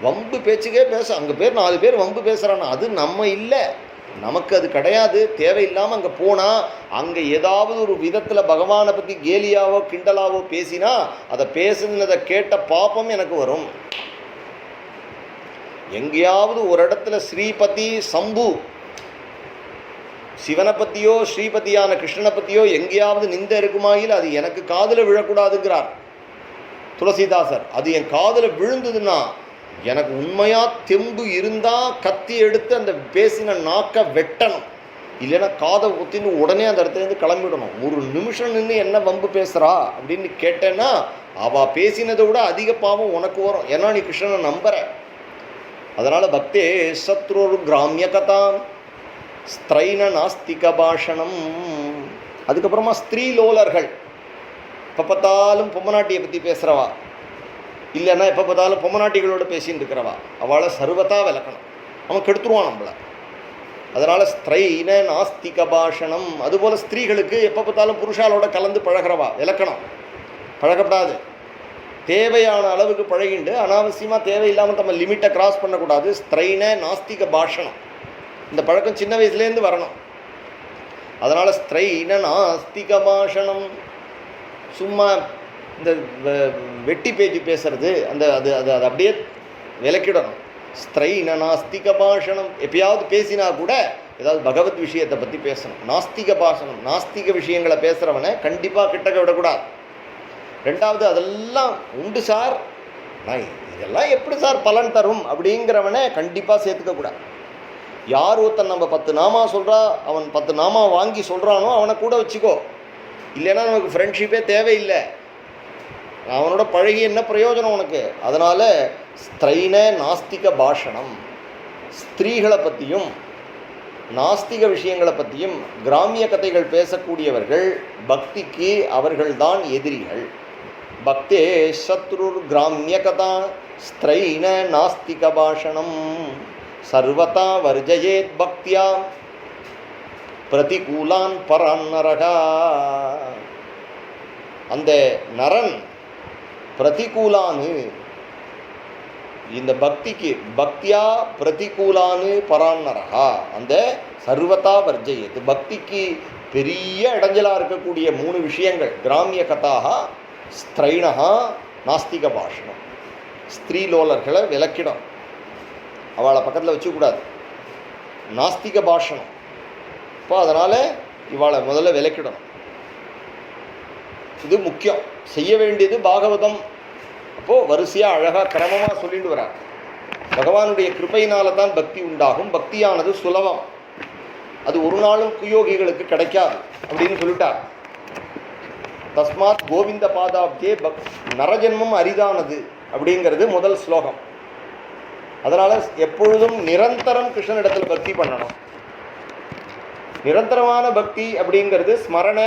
வம்பு பேச்சுக்கே பேச, அங்கே பேர் 4 பேர் வம்பு பேசுகிறான்னா அது நம்ம இல்லை, நமக்கு அது கிடையாது. தேவையில்லாமல் அங்கே போனால் அங்கே ஏதாவது ஒரு விதத்தில் பகவானை பற்றி கேலியாவோ கிண்டலாவோ பேசினா அதை பேசுனதை கேட்ட பாப்பம் எனக்கு வரும். எங்கேயாவது ஒரு இடத்துல ஸ்ரீபதி சம்பு சிவனை பற்றியோ ஸ்ரீபதியான கிருஷ்ணனை பற்றியோ எங்கேயாவது நிந்த இருக்குமாயில் அது எனக்கு காதில் விழக்கூடாதுங்கிறார் துளசிதாசர். அது என் காதில் விழுந்ததுன்னா எனக்கு உண்மையாக தெம்பு இருந்தால் கத்தி எடுத்து அந்த பேசின நாக்கை வெட்டணும், இல்லைன்னா காதை குத்தின்னு உடனே அந்த இடத்துலேருந்து கிளம்பிடணும். ஒரு நிமிஷம் நின்று என்ன வம்பு பேசுகிறா அப்படின்னு கேட்டேன்னா அவள் பேசினதை விட அதிக பாவம் உனக்கு வரும். ஏன்னா நீ கிருஷ்ணனை நம்புற. அதனால் பக்தே சத்ரு கிராமிய கதாம் ஸ்திரைன நாஸ்திக பாஷணம். அதுக்கப்புறமா ஸ்திரீலோலர்கள், எப்போ பார்த்தாலும் பொம்மநாட்டியை பற்றி பேசுகிறவா, இல்லைன்னா எப்போ பார்த்தாலும் பொம்மநாட்டிகளோட பேசின்னு இருக்கிறவா, அவளை சர்வதா விளக்கணும். அவன் கெடுத்துருவான் நம்மளை. அதனால் ஸ்திரைன நாஸ்திக பாஷணம். அதுபோல் ஸ்திரீகளுக்கு எப்போ பார்த்தாலும் புருஷாலோட கலந்து பழகிறவா விளக்கணும், பழகப்படாது. தேவையான அளவுக்கு பழகிண்டு அனாவசியமாக தேவையில்லாமல் நம்ம லிமிட்டை கிராஸ் பண்ணக்கூடாது. ஸ்திரைன நாஸ்திக பாஷணம், இந்த பழக்கம் சின்ன வயசுலேருந்து வரணும். அதனால் ஸ்திரைன நாஸ்திக பாஷணம், சும்மா இந்த வெட்டி பேச்சு பேசுறது அது அப்படியே விலக்கிடணும். ஸ்திரைன நாஸ்திக பாஷணம், எப்பயாவது பேசினா கூட ஏதாவது பகவத் விஷயத்தை பற்றி பேசணும். நாஸ்திக பாஷணம், நாஸ்திக விஷயங்களை பேசுகிறவனை கண்டிப்பாக கிட்டக்க விடக்கூடாது. ரெண்டாவது, அதெல்லாம் உண்டு சார், நான் இதெல்லாம் எப்படி சார் பலன் தரும் அப்படிங்கிறவனை கண்டிப்பாக சேர்த்துக்கக்கூடாது. யார் ஒருத்தன் நம்ம 10 நாமா சொல்கிறா, அவன் 10 நாமா வாங்கி சொல்கிறானோ அவனை கூட வச்சுக்கோ, இல்லைன்னா நமக்கு ஃப்ரெண்ட்ஷிப்பே தேவையில்லை. அவனோட பழகி என்ன பிரயோஜனம் உனக்கு? அதனால் ஸ்திரைன நாஸ்திக பாஷணம், ஸ்திரீகளை பற்றியும் நாஸ்திக விஷயங்களை பற்றியும் கிராமிய கதைகள் பேசக்கூடியவர்கள் பக்திக்கு அவர்கள்தான் எதிரிகள். பக்தே சத்ரு கிராமிய கதா ஸ்திரைன நாஸ்திக பாஷணம் சர்வதா வர்ஜயேத் பக்தியா பிரதிகூலான் பரான் நரகா. அந்த நரன் பிரதிகூலானு, இந்த பக்திக்கு பக்தியா பிரதிகூலானு பரான் நரகா, அந்த சர்வதா வர்ஜயேத், பக்திக்கு பெரிய இடைஞ்சலாக இருக்கக்கூடிய 3 விஷயங்கள். கிராமிய கதாக, ஸ்திரைணா, நாஸ்திக பாஷணம். ஸ்திரீலோலர்களை விலக்கிடும், அவளை பக்கத்தில் வச்சுக்கூடாது. நாஸ்திக பாஷணம், இப்போ அதனால் இவளை முதல்ல விலக்கிடணும். இது முக்கியம், செய்ய வேண்டியது பாகவதம். அப்போது வரிசையாக அழகாக கிரமமாக சொல்லிட்டு வரார். பகவானுடைய கிருபையினால தான் பக்தி உண்டாகும், பக்தியானது சுலபம், அது ஒரு நாளும் குயோகிகளுக்கு கிடைக்காது அப்படின்னு சொல்லிட்டார். தஸ்மாத் கோவிந்த பாதாப்தே நரஜன்மம் அரிதானது அப்படிங்கிறது முதல் ஸ்லோகம். அதனால் எப்பொழுதும் நிரந்தரம் கிருஷ்ணனிடத்தில் பக்தி பண்ணணும். நிரந்தரமான பக்தி அப்படிங்கிறது ஸ்மரண,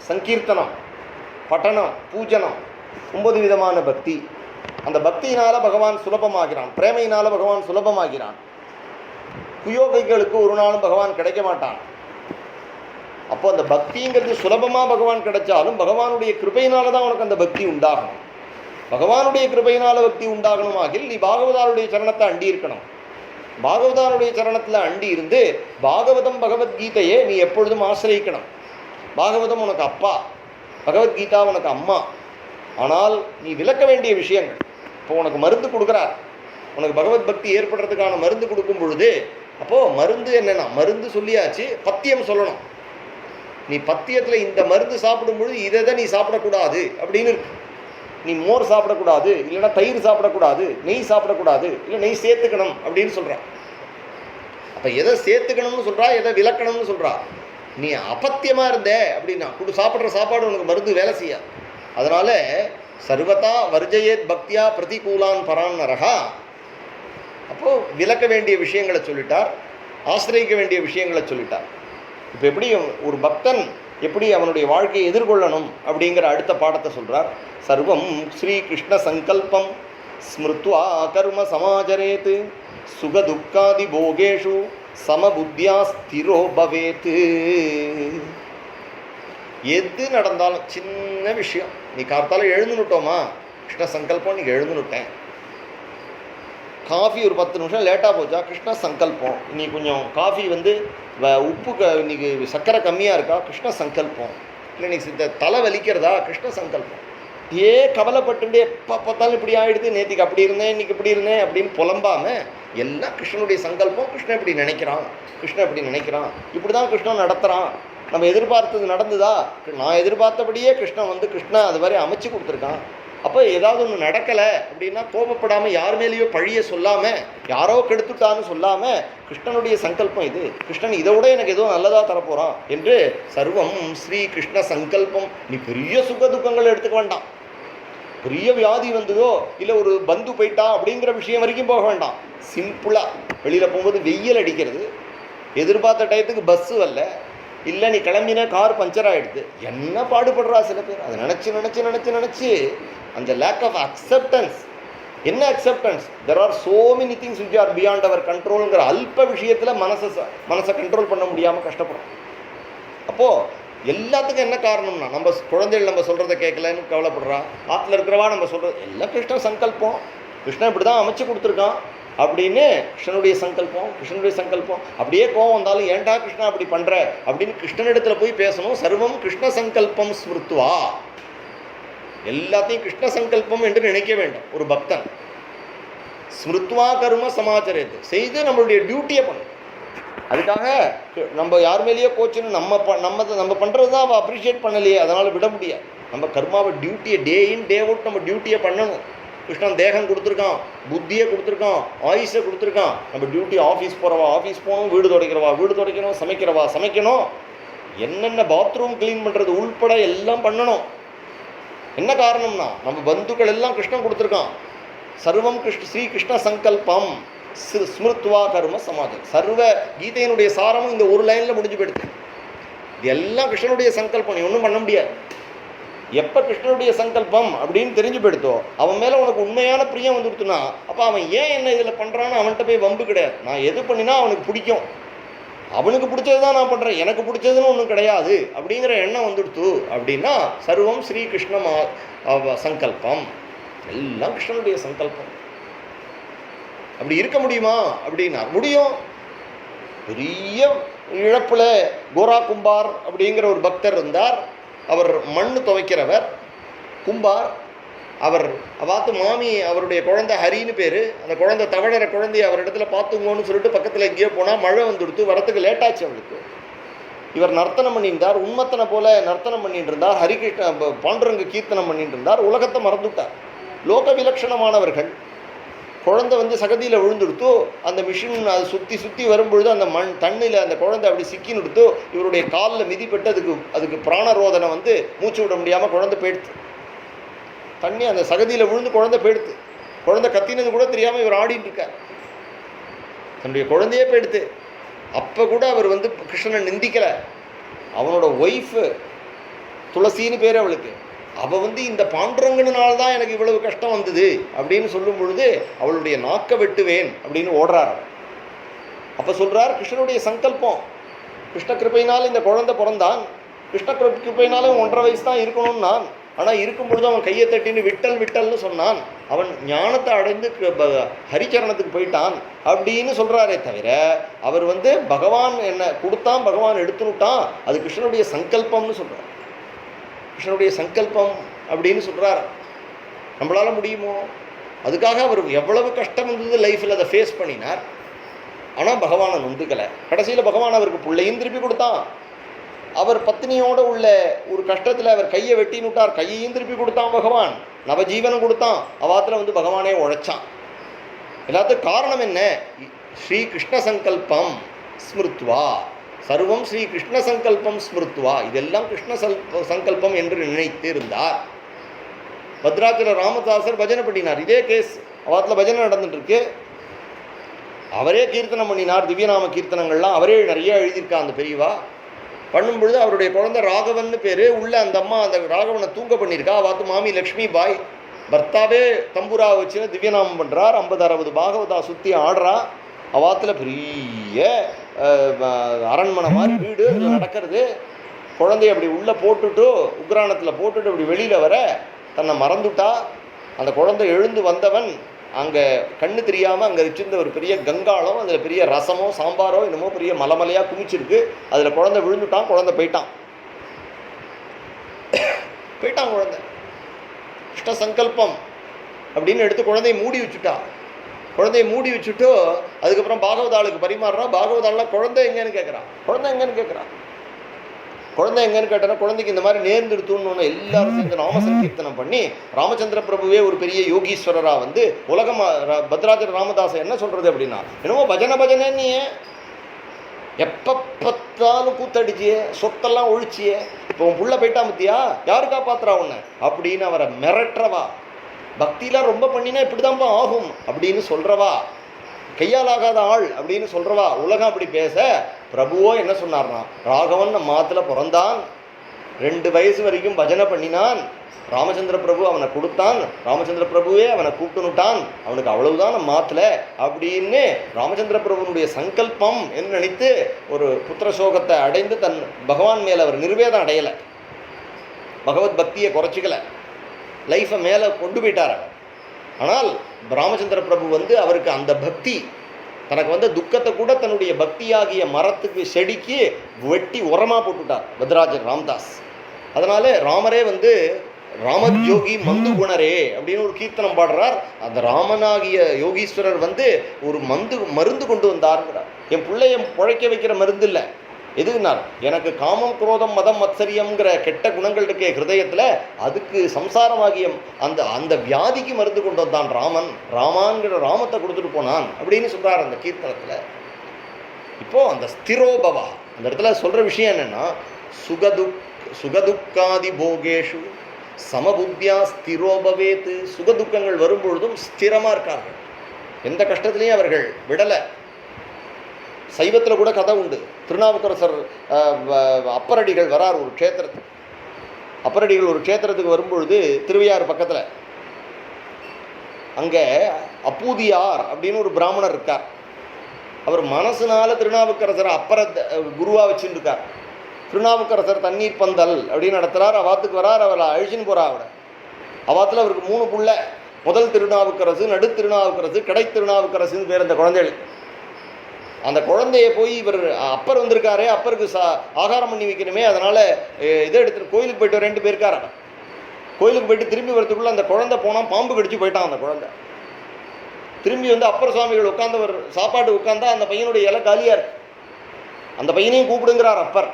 சங்கீர்த்தனம், பட்டணம், பூஜனம், 9 விதமான பக்தி. அந்த பக்தியினால் பகவான் சுலபமாகிறான், பிரேமையினால் பகவான் சுலபமாகிறான். குயோகிகளுக்கு ஒரு நாளும் பகவான் கிடைக்க மாட்டான். அப்போ அந்த பக்திங்கிறது சுலபமாக பகவான் கிடைச்சாலும் பகவானுடைய கிருபையினால தான் உனக்கு அந்த பக்தி உண்டாகணும். பகவானுடைய கிருபையினால பக்தி உண்டாகணுமாகில் நீ பாகவதாருடைய சரணத்தை அண்டி இருக்கணும். பாகவதாருடைய சரணத்தில் அண்டி இருந்து பாகவதம் பகவத்கீதையை நீ எப்பொழுதும் ஆசிரியக்கணும். பாகவதம் உனக்கு அப்பா, பகவத்கீதா உனக்கு அம்மா. ஆனால் நீ விளக்க வேண்டிய விஷயங்கள், இப்போ உனக்கு மருந்து கொடுக்குறார், உனக்கு பகவத் பக்தி ஏற்படுறதுக்கான மருந்து கொடுக்கும் பொழுது, அப்போது மருந்து என்னென்னா, மருந்து சொல்லியாச்சு, பத்தியம் சொல்லணும். நீ பத்தியத்தில் இந்த மருந்து சாப்பிடும் பொழுது இதை நீ சாப்பிடக்கூடாது அப்படின்னு இருக்கு. நீ மோர் சாப்பிடக்கூடாது, இல்லைன்னா தயிர் சாப்பிடக்கூடாது, நெய் சாப்பிடக்கூடாது, இல்லை நெய் சேர்த்துக்கணும் அப்படின்னு சொல்கிறான். அப்போ எதை சேர்த்துக்கணும்னு சொல்கிறா, எதை விளக்கணும்னு சொல்கிறா. நீ அபத்தியமாக இருந்த அப்படின்னா சாப்பிட்ற சாப்பாடு உனக்கு மருந்து வேலை செய்யாது. அதனால சர்வதா வர்ஜயேத் பக்தியா பிரதிகூலான் பரான் நரகா. அப்போது விளக்க வேண்டிய விஷயங்களை சொல்லிட்டார், ஆசிரியக்க வேண்டிய விஷயங்களை சொல்லிட்டார். இப்போ எப்படி ஒரு பக்தன் எப்படி அவனுடைய வாழ்க்கையை எதிர்கொள்ளணும் அப்படிங்கிற அடுத்த பாடத்தை சொல்கிறார். சர்வம் ஸ்ரீ கிருஷ்ண சங்கல்பம் ஸ்மிருத்வா கர்ம சமாச்சரேத் சுகதுக்காதி போகேஷு சமபுத்தியா ஸ்திரோ பவேத். எது நடந்தாலும் சின்ன விஷயம், நீ கார்த்தால எழுந்துனுட்டோமா, கிருஷ்ண சங்கல்பம், நீ எழுந்துனுட்டேன். காஃபி ஒரு 10 நிமிஷம் லேட்டாக போச்சா, கிருஷ்ண சங்கல்பம். நீ கொஞ்சம் காஃபி உப்பு இன்னைக்கு சர்க்கரை கம்மியாக இருக்கா, கிருஷ்ண சங்கல்பம். இல்லை இன்னைக்கு தலை வலிக்கிறதா, கிருஷ்ண சங்கல்பம். கவலைப்பட்டுட்டே எப்போ பார்த்தாலும் இப்படி ஆகிடுது, நேற்றுக்கு அப்படி இருந்தேன், இன்னைக்கு இப்படி இருந்தேன் அப்படின்னு புலம்பாமல் எல்லாம் கிருஷ்ணனுடைய சங்கல்பம். கிருஷ்ணன் இப்படி நினைக்கிறான், கிருஷ்ணன் இப்படி நினைக்கிறான், இப்படி தான் கிருஷ்ணன் நடத்துகிறான். நம்ம எதிர்பார்த்தது நடந்துதா, நான் எதிர்பார்த்தபடியே கிருஷ்ணன் அது மாதிரி அமைச்சு கொடுத்துருக்கான். அப்போ ஏதாவது ஒன்று நடக்கலை அப்படின்னா கோபப்படாமல், யார் மேலேயோ பழிய சொல்லாமல், யாரோ கெடுத்துட்டான்னு சொல்லாமல், கிருஷ்ணனுடைய சங்கல்பம் இது, கிருஷ்ணன் இதை விட எனக்கு ஏதோ நல்லதாக தரப்போகிறான் என்று சர்வம் ஸ்ரீ கிருஷ்ண சங்கல்பம். நீ பெரிய சுக துக்கங்கள் எடுத்துக்க வேண்டாம், பெரிய வியாதி வந்ததோ இல்லை ஒரு பந்து போயிட்டா அப்படிங்கிற விஷயம் வரைக்கும் போக வேண்டாம். சிம்பிளாக வெளியில் போகும்போது வெயில் அடிக்கிறது, எதிர்பார்த்த டயத்துக்கு பஸ்ஸு வரல, இல்லை நீ கிளம்பின கார் பஞ்சர் ஆகிடுது, என்ன பாடுபடுறா சில பேர். அதை நினச்சி அந்த லேக் ஆஃப் அக்செப்டன்ஸ். என்ன acceptance? There are so many things which are beyond our கண்ட்ரோலுங்கிற அல்ப விஷயத்தில் மனசை கண்ட்ரோல் பண்ண முடியாமல் கஷ்டப்படும். அப்போது எல்லாத்துக்கும் என்ன காரணம்னா, நம்ம குழந்தைகள் நம்ம சொல்கிறத கேட்கலன்னு கவலைப்படுறா, ஆற்றுல இருக்கிறவா நம்ம சொல்கிறது எல்லாம் கிருஷ்ண சங்கல்பம், கிருஷ்ணன் இப்படி தான் அமைச்சு கொடுத்துருக்கான் அப்படின்னு கிருஷ்ணனுடைய சங்கல்பம். அப்படியே கோவம் வந்தாலும் ஏன்டா கிருஷ்ணா அப்படி பண்ணுற அப்படின்னு கிருஷ்ணனிடத்தில் போய் பேசணும். சர்வம் கிருஷ்ண சங்கல்பம் ஸ்மிருத்வா, எல்லாத்தையும் கிருஷ்ண சங்கல்பம் என்று நினைக்க வேண்டும் ஒரு பக்தன். ஸ்மிருத்வா கர்ம சமாச்சரேத், செய்து நம்மளுடைய டியூட்டியை பண்ணணும். அதுக்காக நம்ம யார் மேலேயோ கோச்சுன்னு நம்ம பண்ணுறது தான் அவள் அப்ரிஷியேட் பண்ணலையே, அதனால் விட முடியாது. நம்ம கர்மாவை டியூட்டியை டே இன் டே அவுட் நம்ம டியூட்டியை பண்ணணும். கிருஷ்ணன் தேகம் கொடுத்துருக்கான், புத்தியை கொடுத்துருக்கான், ஆயுஷை கொடுத்துருக்கான். நம்ம டியூட்டி ஆஃபீஸ் போகிறவா ஆஃபீஸ் போகணும், வீடு துடைக்கணும், சமைக்கணும், என்னென்ன பாத்ரூம் க்ளீன் பண்ணுறது உள்பட எல்லாம் பண்ணணும். என்ன காரணம்னா நம்ம பந்துக்கள் எல்லாம் கிருஷ்ணன் கொடுத்துருக்கான். சர்வம் ஸ்ரீ கிருஷ்ண சங்கல்பம் ஸ்மிருத்வா கர்ம சமாஜம். சர்வ கீதையினுடைய சாரமும் இந்த ஒரு லைனில் முடிஞ்சு போயிடுது. இது எல்லாம் கிருஷ்ணனுடைய சங்கல்பம், நீ ஒன்றும் பண்ண முடியாது. எப்போ கிருஷ்ணனுடைய சங்கல்பம் அப்படின்னு தெரிஞ்சு போயிடுத்தோ, அவன் மேலே உனக்கு உண்மையான பிரியம் வந்துடுத்துனா, அப்போ அவன் ஏன் என்ன இதில் பண்ணுறான்னு அவன்கிட்ட போய் வம்பு கிடையாது. நான் எது பண்ணினா அவனுக்கு பிடிக்கும், அவனுக்கு பிடிச்சது தான் நான் பண்ணுறேன், எனக்கு பிடிச்சதுன்னு ஒன்றும் கிடையாது அப்படிங்கிற எண்ணம் வந்துடுத்து அப்படின்னா சர்வம் ஸ்ரீ கிருஷ்ண சங்கல்பம், எல்லாம் கிருஷ்ணனுடைய சங்கல்பம். அப்படி இருக்க முடியுமா அப்படின்னா முடியும். பெரிய இழப்பில் கோரா கும்பார் அப்படிங்கிற ஒரு பக்தர் இருந்தார். அவர் மண் துவைக்கிறவர், கும்பார். அவர் பார்த்து மாமி, அவருடைய குழந்தை ஹரின்னு பேர், அந்த குழந்தை தவழற குழந்தைய அவர் இடத்துல பார்த்துங்கன்னு சொல்லிட்டு பக்கத்தில் எங்கேயோ போனால் மழை வந்துடுத்து, வரத்துக்கு லேட்டாச்சு அவளுக்கு. இவர் நர்த்தனம் பண்ணியிருந்தார், உண்மத்தனை போல நர்த்தனம் பண்ணிட்டு இருந்தார், ஹரிகிருஷ்ண பாண்டுரங்க கீர்த்தனம் பண்ணிட்டு இருந்தார், உலகத்தை மறந்துவிட்டார். லோக விலட்சணமானவர்கள். குழந்தை சகதியில் விழுந்துடுத்து, அந்த மிஷின் அது சுற்றி வரும்பொழுது அந்த தண்ணியில் அந்த குழந்தை அப்படி சிக்கின்னு எடுத்து இவருடைய காலில் மிதிப்பட்டு அதுக்கு பிராணரோதனை மூச்சு விட முடியாமல் குழந்தை போயிடுத்து. தண்ணி அந்த சகதியில் விழுந்து குழந்தை போயிடுத்து. குழந்தை கத்தினது கூட தெரியாமல் இவர் ஆடிட்டு இருக்கார். தன்னுடைய குழந்தையே போயிடுத்து. அப்போ கூட அவர் கிருஷ்ணனை நிந்திக்கலை. அவனோட ஒய்ஃபு துளசின்னு பேர் அவளுக்கு. அவள் இந்த பாண்டுரங்கனால்தான் எனக்கு இவ்வளவு கஷ்டம் வந்தது அப்படின்னு சொல்லும் பொழுது அவளுடைய நாக்க வெட்டுவேன் அப்படின்னு ஓடுறார். அப்போ சொல்கிறார், கிருஷ்ணனுடைய சங்கல்பம், கிருஷ்ண கிருப்பையினால் இந்த குழந்தை பிறந்தான், கிருஷ்ண கிருப்பையினாலும் 1.5 வயசு தான் இருக்கணும்னு நான். ஆனால் இருக்கும் பொழுது அவன் கையை தட்டின்னு விட்டல்னு சொன்னான். அவன் ஞானத்தை அடைந்து ஹரிச்சரணத்துக்கு போயிட்டான் அப்படின்னு சொல்கிறாரே தவிர அவர் பகவான் என்ன கொடுத்தான், பகவான் எடுத்துனுட்டான், அது கிருஷ்ணனுடைய சங்கல்பம்னு சொல்கிறார். கிருஷ்ணனுடைய சங்கல்பம் அப்படின்னு சொல்கிறார். நம்மளால் முடியுமோ? அதுக்காக அவர் எவ்வளவு கஷ்டம் இருந்தது லைஃப்பில் அதை ஃபேஸ் பண்ணினார். ஆனால் பகவானை நொந்துக்கலை. கடைசியில் பகவான் அவருக்கு பிள்ளையும் திருப்பி கொடுத்தான். அவர் பத்னியோடு உள்ள ஒரு கஷ்டத்தில் அவர் கையை வெட்டினுட்டார், கையையும் திருப்பி கொடுத்தான் பகவான், நவஜீவனம் கொடுத்தான். அவாத்தில் பகவானே உழைச்சான். எல்லாத்துக்கும் காரணம் என்ன? ஸ்ரீ கிருஷ்ண சங்கல்பம் ஸ்மிருத்வா, சர்வம் ஸ்ரீ கிருஷ்ண சங்கல்பம் ஸ்மிருத்வா, இதெல்லாம் கிருஷ்ண சங்கல்பம் என்று நினைத்து இருந்தார். பத்ராச்சல ராமதாசர் பஜனை பண்ணினார். இதே கேஸ் அவாத்தில் பஜனை நடந்துட்டு இருக்கு. அவரே கீர்த்தனம் பண்ணினார். திவ்யநாம கீர்த்தனங்கள்லாம் அவரே நிறைய எழுதியிருக்கா அந்த பெரியவா. பண்ணும் பொழுது அவருடைய குழந்தை ராகவன் பேர். உள்ள அந்த அம்மா அந்த ராகவனை தூங்க பண்ணியிருக்கா. அவாத்து மாமி லக்ஷ்மி பாய் பர்த்தாவே தம்பூரா வச்சுன்னு திவ்யநாமம் பண்ணுறார். 50-60 பாகவதா சுற்றி ஆடுறா. அவாத்தில் பெரிய அரண்மனை மாதிரி வீடு நடக்கிறது. குழந்தைய அப்படி உள்ளே போட்டுட்டு உக்ரானத்தில் போட்டுட்டு அப்படி வெளியில் வர தன்னை மறந்துட்டா. அந்த குழந்தை எழுந்து வந்தவன் அங்கே கண்ணு தெரியாமல் அங்கே வச்சிருந்த ஒரு பெரிய கங்காளம், அதில் பெரிய ரசமோ சாம்பாரோ என்னமோ பெரிய மலைமலையாக குமிச்சிருக்கு. அதில் குழந்தை விழுந்துட்டான். குழந்தை போயிட்டான். குழந்தை கிருஷ்ண சங்கல்பம் அப்படின்னு எடுத்து குழந்தையை மூடி வச்சுட்டா. குழந்தையை மூடி வச்சுட்டு அதுக்கப்புறம் பாகவதாளுக்கு பரிமாறுறா. பாகவதாலாம் குழந்தை எங்கேன்னு கேட்குறான். குழந்தை எங்கன்னு கேட்டனா குழந்தைக்கு இந்த மாதிரி நேர்ந்துடுத்துன்னு எல்லாரும் சேர்ந்து நாம சங்கீர்த்தனம் பண்ணி ராமச்சந்திர பிரபுவே ஒரு பெரிய யோகீஸ்வரரா வந்து உலகம் பத்ராச்சல ராமதாசன் என்ன சொல்றது அப்படின்னா, என்னமோ பஜனை நீ எப்ப பார்த்தாலும் கூத்தடிச்சியே, சொத்தெல்லாம் ஒழிச்சியே, இப்போ உன் புள்ள போயிட்டா மத்தியா, யாரு காப்பாத்துறா உன்னை அப்படின்னு அவரை மிரட்டுறவா. பக்திலாம் ரொம்ப பண்ணினா இப்படிதான்ப்பா ஆகும் அப்படின்னு சொல்றவா, கையால் ஆகாத ஆள் அப்படின்னு சொல்றவா உலகம் அப்படி பேச. பிரபுவோ என்ன சொன்னார்னா, ராகவன் நம்ம மாத்துல பிறந்தான், 2 வயசு வரைக்கும் பஜனை பண்ணினான், ராமச்சந்திர பிரபு அவனை கொடுத்தான், ராமச்சந்திர பிரபுவே அவனை கூப்பிட்டுனுட்டான், அவனுக்கு அவ்வளவுதான் நம்ம மாத்துல அப்படின்னு ராமச்சந்திர பிரபுனுடைய சங்கல்பம் என்று நினைத்து ஒரு புத்திர சோகத்தை அடைந்து தன் பகவான் மேல அவர் நிர்வேதம் அடையலை, பகவத் பக்தியை குறைச்சிக்கல, லைஃபை மேலே கொண்டு போயிட்டார். ஆனால் ராமச்சந்திர பிரபு வந்து அவருக்கு அந்த பக்தி, தனக்கு வந்த துக்கத்தை கூட தன்னுடைய பக்தியாகிய மரத்துக்கு செடிக்கு வெட்டி உரமாக போட்டுட்டார் பத்ராச்சல ராமதாஸ். அதனால ராமரே வந்து ராமஜோகி மந்து குணரே அப்படின்னு ஒரு கீர்த்தனம் பாடுறார். அந்த ராமனாகிய யோகீஸ்வரர் வந்து ஒரு மருந்து கொண்டு வந்தார்ங்கிறார். என் பிள்ளைய பிழைக்க வைக்கிற மருந்து இல்லை, எதுனார் எனக்கு காமம் குரோதம் மதம் மத்சரியம்ங்கிற கெட்ட குணங்கள் இருக்கே ஹிருதயத்தில், அதுக்கு சம்சாரமாகிய அந்த அந்த வியாதிக்கு மருந்து கொண்டு வந்தான் ராமன், ராமான்கிற ராமத்தை கொடுத்துட்டு போனான் அப்படின்னு சொல்றார் அந்த கீர்த்தனத்தில். இப்போ அந்த ஸ்திரோபவா அந்த இடத்துல சொல்ற விஷயம் என்னன்னா, சுகதுக்காதி போகேஷு சமபுத்தியா ஸ்திரோபவேத்து. சுகதுக்கங்கள் வரும்பொழுதும் ஸ்திரமா இருக்கார்கள், எந்த கஷ்டத்திலையும் அவர்கள் விடலை. சைவத்தில் கூட கதை உண்டு. திருநாவுக்கரசர் அப்பரடிகள் வரார் ஒரு க்ஷேத்திரத்துக்கு. அப்பரடிகள் ஒரு க்ஷேத்திரத்துக்கு வரும்பொழுது திருவையாறு பக்கத்தில் அங்கே அப்பூதியார் அப்படின்னு ஒரு பிராமணர் இருக்கார். அவர் மனசுனால திருநாவுக்கரசர் அப்பர குருவாக வச்சுட்டு இருக்கார். திருநாவுக்கரசர் தண்ணீர் பந்தல் அப்படின்னு நடத்துகிறார். அவாத்துக்கு வரார், அவரை அழிச்சின்னு போகிறா. அவாத்தில் அவருக்கு 3 புள்ள. முதல் திருநாவுக்கரசு, நடு திருநாவுக்கரசு, கடை திருநாவுக்கரசுன்னு பேர் அந்த குழந்தைகளுக்கு. அந்த குழந்தைய போய் இவர் அப்பர் வந்திருக்காரே, அப்பருக்கு ஆகாரம் பண்ணி வைக்கணுமே, அதனால இதை எடுத்துட்டு கோயிலுக்கு போயிட்டு 2 பேருக்கார். அவன் கோயிலுக்கு போயிட்டு திரும்பி வரத்துக்குள்ள அந்த குழந்தை போனால் பாம்பு கடிச்சு போயிட்டான். அந்த குழந்தை திரும்பி வந்து அப்பர் சுவாமிகள் உட்கார்ந்தவர் சாப்பாடு உட்கார்ந்தா அந்த பையனுடைய இலை காலியா இருக்கு. அந்த பையனையும் கூப்பிடுங்கிறார் அப்பர்.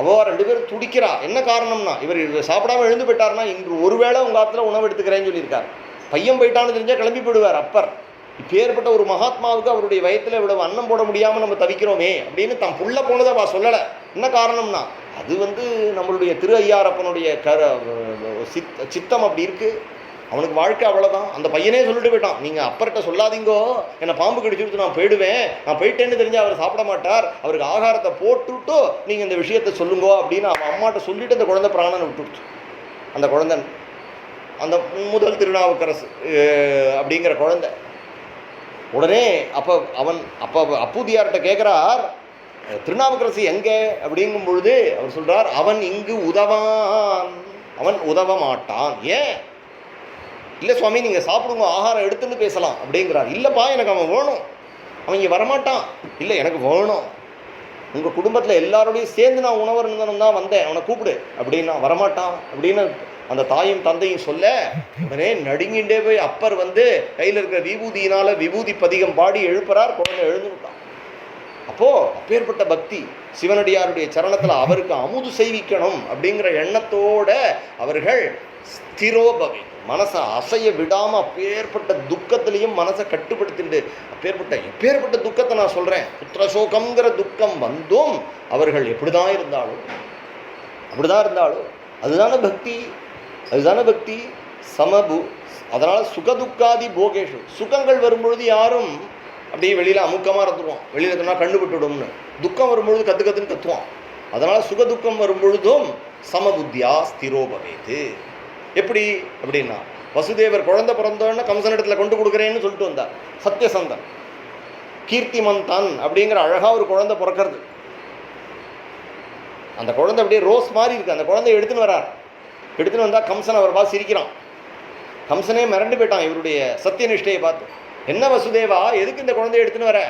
அவோ 2 பேரும் துடிக்கிறா. என்ன காரணம்னா, இவர் சாப்பிடாம எழுந்து போயிட்டார்னா இன்று ஒருவேளை உங்க ஆத்துல உணவு எடுத்துக்கிறேன்னு சொல்லியிருக்கார். பையன் போயிட்டான்னு தெரிஞ்சா கிளம்பி போயிடுவார் அப்பர். இப்பேற்பட்ட ஒரு மகாத்மாவுக்கு அவருடைய வயத்துல இவ்வளவு அன்னம் போட முடியாம நம்ம தவிக்கிறோமே அப்படின்னு தான் புள்ள போனதை அவ சொல்லலை. என்ன காரணம்னா, அது வந்து நம்மளுடைய திரு ஐயாரப்பனுடைய சித்தம் அப்படி இருக்கு. அவனுக்கு வாழ்க்கை அவ்வளவுதான். அந்த பையனே சொல்லிட்டு போயிட்டான், நீங்க அப்பர்கிட்ட சொல்லாதீங்கோ, என்னை பாம்பு கடிச்சுட்டு நான் போயிடுவேன், நான் போயிட்டேன்னு தெரிஞ்சா அவர் சாப்பிட மாட்டார், அவருக்கு ஆகாரத்தை போட்டுவிட்டு நீங்க இந்த விஷயத்த சொல்லுங்கோ அப்படின்னு அவன் அம்மாட்ட சொல்லிட்டு அந்த குழந்தை பிராணனை விட்டுடுச்சு. அந்த குழந்தை அந்த முதல் திருநாவுக்கரசு அப்படிங்கிற குழந்தை. உடனே அப்பூதியார்கிட்ட கேட்கிறார், திருநாவுக்கரசு எங்க அப்படிங்கும் பொழுது அவர் சொல்றார், அவன் இங்கு உதவான், அவன் உதவ மாட்டான். ஏன் இல்லை சுவாமி, நீங்கள் சாப்பிடுங்க, ஆகாரம் எடுத்துன்னு பேசலாம் அப்படிங்கிறார். இல்லைப்பா, எனக்கு அவன் வேணும், அவன் இங்கே வரமாட்டான். இல்லை, எனக்கு வேணும், உங்கள் குடும்பத்தில் எல்லாரோடையும் சேர்ந்து நான் உணவு இருந்தனும் தான் வந்தேன், அவனை கூப்பிடு அப்படின்னா வரமாட்டான் அப்படின்னு அந்த தாயும் தந்தையும் சொல்ல, உடனே நடுங்கிண்டே போய் அப்பர் வந்து கையில் இருக்கிற விபூதியினால விபூதி பதிகம் பாடி எழுப்புறார். குழந்தை எழுந்துட்டான். அப்போ அப்பேற்பட்ட பக்தி சிவனடியாருடைய சரணத்தில் அவருக்கு அமுது செய்விக்கணும் அப்படிங்கிற எண்ணத்தோட அவர்கள் ஸ்திரோபவி மனசை அசைய விடாமல் அப்பேற்பட்ட துக்கத்திலையும் மனசை கட்டுப்படுத்திட்டு எப்பேற்பட்ட துக்கத்தை நான் சொல்கிறேன். புத்திரசோகங்கிற துக்கம் வந்தும் அவர்கள் அப்படிதான் இருந்தாலும் அதுதானே பக்தி சமபு. அதனால் சுகதுக்காதி போகேஷு, சுகங்கள் வரும்பொழுது யாரும் அப்படியே வெளியில் அமுக்கமாக இருந்துருவான், வெளியில் இருந்தால் கண்டுபிட்டுடும்னு. துக்கம் வரும்பொழுது கத்துன்னு கத்துவான். அதனால் சுகதுக்கம் வரும்பொழுதும் சமபுத்தியா ஸ்திரோபவேது. எப்படி அப்படின்னா, வசுதேவர் குழந்தை பிறந்தோன்னு கம்சனிடத்துல கொண்டு கொடுக்குறேன்னு சொல்லிட்டு வந்தார் சத்தியசந்தன். கீர்த்திமந்தன் அப்படிங்கிற அழகாக ஒரு குழந்தை பிறக்கிறது. அந்த குழந்தை அப்படியே ரோஸ் மாதிரி இருக்கு. அந்த குழந்தைய எடுத்துன்னு வந்தால் கம்சன் அவர் பார்த்து சிரிக்கிறான். கம்சனே மிரண்டு போயிட்டான் இவருடைய சத்தியநிஷ்டையை பார்த்து. என்ன வசுதேவா, எதுக்கு இந்த குழந்தைய எடுத்துன்னு வர?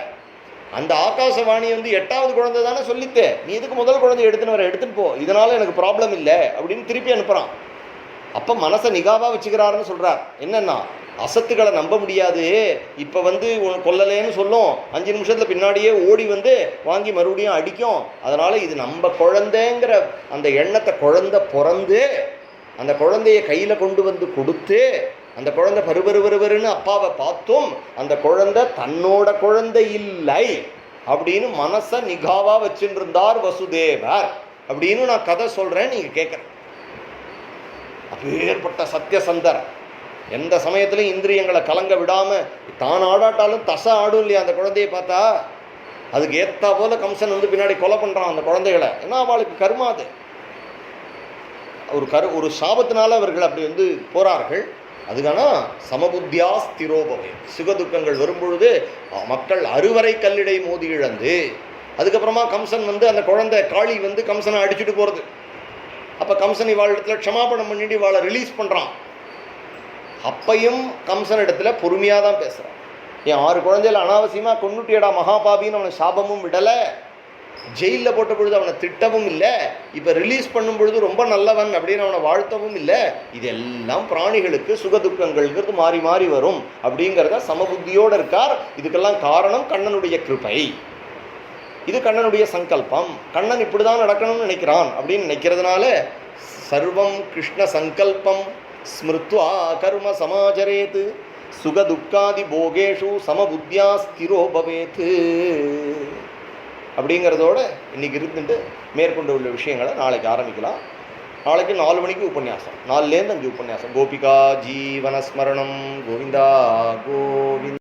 அந்த ஆகாசவாணி 8வது குழந்தை தானே சொல்லித்தே, நீ எதுக்கு முதல் குழந்தைய எடுத்துன்னு போ, இதனால எனக்கு ப்ராப்ளம் இல்லை அப்படின்னு திருப்பி அனுப்புகிறான். அப்போ மனசை நிகாவாக வச்சுக்கிறாருன்னு சொல்கிறார். என்னன்னா, அசத்துக்களை நம்ப முடியாது. இப்போ கொல்லலேன்னு சொல்லும், 5 நிமிஷத்தில் பின்னாடியே ஓடி வாங்கி மறுபடியும் அடிக்கும். அதனால் இது நம்ம குழந்தைங்கிற அந்த எண்ணத்தை குழந்தை பிறந்து அந்த குழந்தைய கையில் கொண்டு கொடுத்து அந்த குழந்தை பருபருன்னு அப்பாவை பார்த்தும் அந்த குழந்தை தன்னோட குழந்தை இல்லை அப்படின்னு மனசை நிகாவா வச்சுட்டு இருந்தார் வசுதேவர் அப்படின்னு நான் கதை சொல்கிறேன், நீங்கள் கேட்குறேன். அப்பேற்பட்ட சத்தியசந்தர் எந்த சமயத்திலையும் இந்திரியங்களை கலங்க விடாமல் தான் ஆடாட்டாலும் தசை ஆடும் இல்லையா அந்த குழந்தையை பார்த்தா. அதுக்கு ஏற்றா போல கம்சன் பின்னாடி கொலை பண்ணுறான் அந்த குழந்தைகளை. ஏன்னா அவளுக்கு கர்மா அது. ஒரு சாபத்தினால அவர்கள் அப்படி போகிறார்கள். அதுக்கான சமபுத்தியா ஸ்திரோபவே. சுகதுக்கங்கள் வரும்பொழுது மக்கள் அறுவரை கல்லிடை மோதி இழந்து, அதுக்கப்புறமா கம்சன் அந்த குழந்தை காளி கம்சனை அடிச்சுட்டு போகிறது. அப்போ கம்சன் இவாள் இடத்துல க்ஷமாபணம் பண்ணிட்டு இவாளை ரிலீஸ் பண்ணுறான். அப்பையும் கம்சன் இடத்துல பொறுமையாக தான் பேசுகிறான். என் 6 குழந்தையில அனாவசியமாக கொண்டுட்டியடா மகாபாபின்னு அவனை சாபமும் விடலை, ஜெயிலில் போட்ட பொழுது அவனை திட்டவும் இல்லை, இப்போ ரிலீஸ் பண்ணும் பொழுது ரொம்ப நல்லவன் அப்படின்னு அவனை வாழ்த்தவும் இல்லை. இதெல்லாம் பிராணிகளுக்கு சுகதுக்கங்கள்ங்கிறது மாறி மாறி வரும் அப்படிங்கிறத சமபுத்தியோடு இருக்கார். இதுக்கெல்லாம் காரணம் கண்ணனுடைய கிருபை, இது கண்ணனுடைய சங்கல்பம். கண்ணன் இப்படி தான் நடக்கணும்னு நினைக்கிறான் அப்படின்னு நினைக்கிறதுனால சர்வம் கிருஷ்ண சங்கல்பம் ஸ்மிருத்வா கர்ம சமாச்சரேத் சுகதுக்காதி போகேஷு சமபுத்தியா ஸ்திரோ பவேத் அப்படிங்கிறதோட இன்னைக்கு இருந்துட்டு மேற்கொண்டு உள்ள விஷயங்களை நாளைக்கு ஆரம்பிக்கலாம். நாளைக்கு 4 மணிக்கு உபன்யாசம், 4லேருந்து 5 உபன்யாசம். கோபிகா ஜீவனஸ்மரணம் கோவிந்தா கோவிந்த்.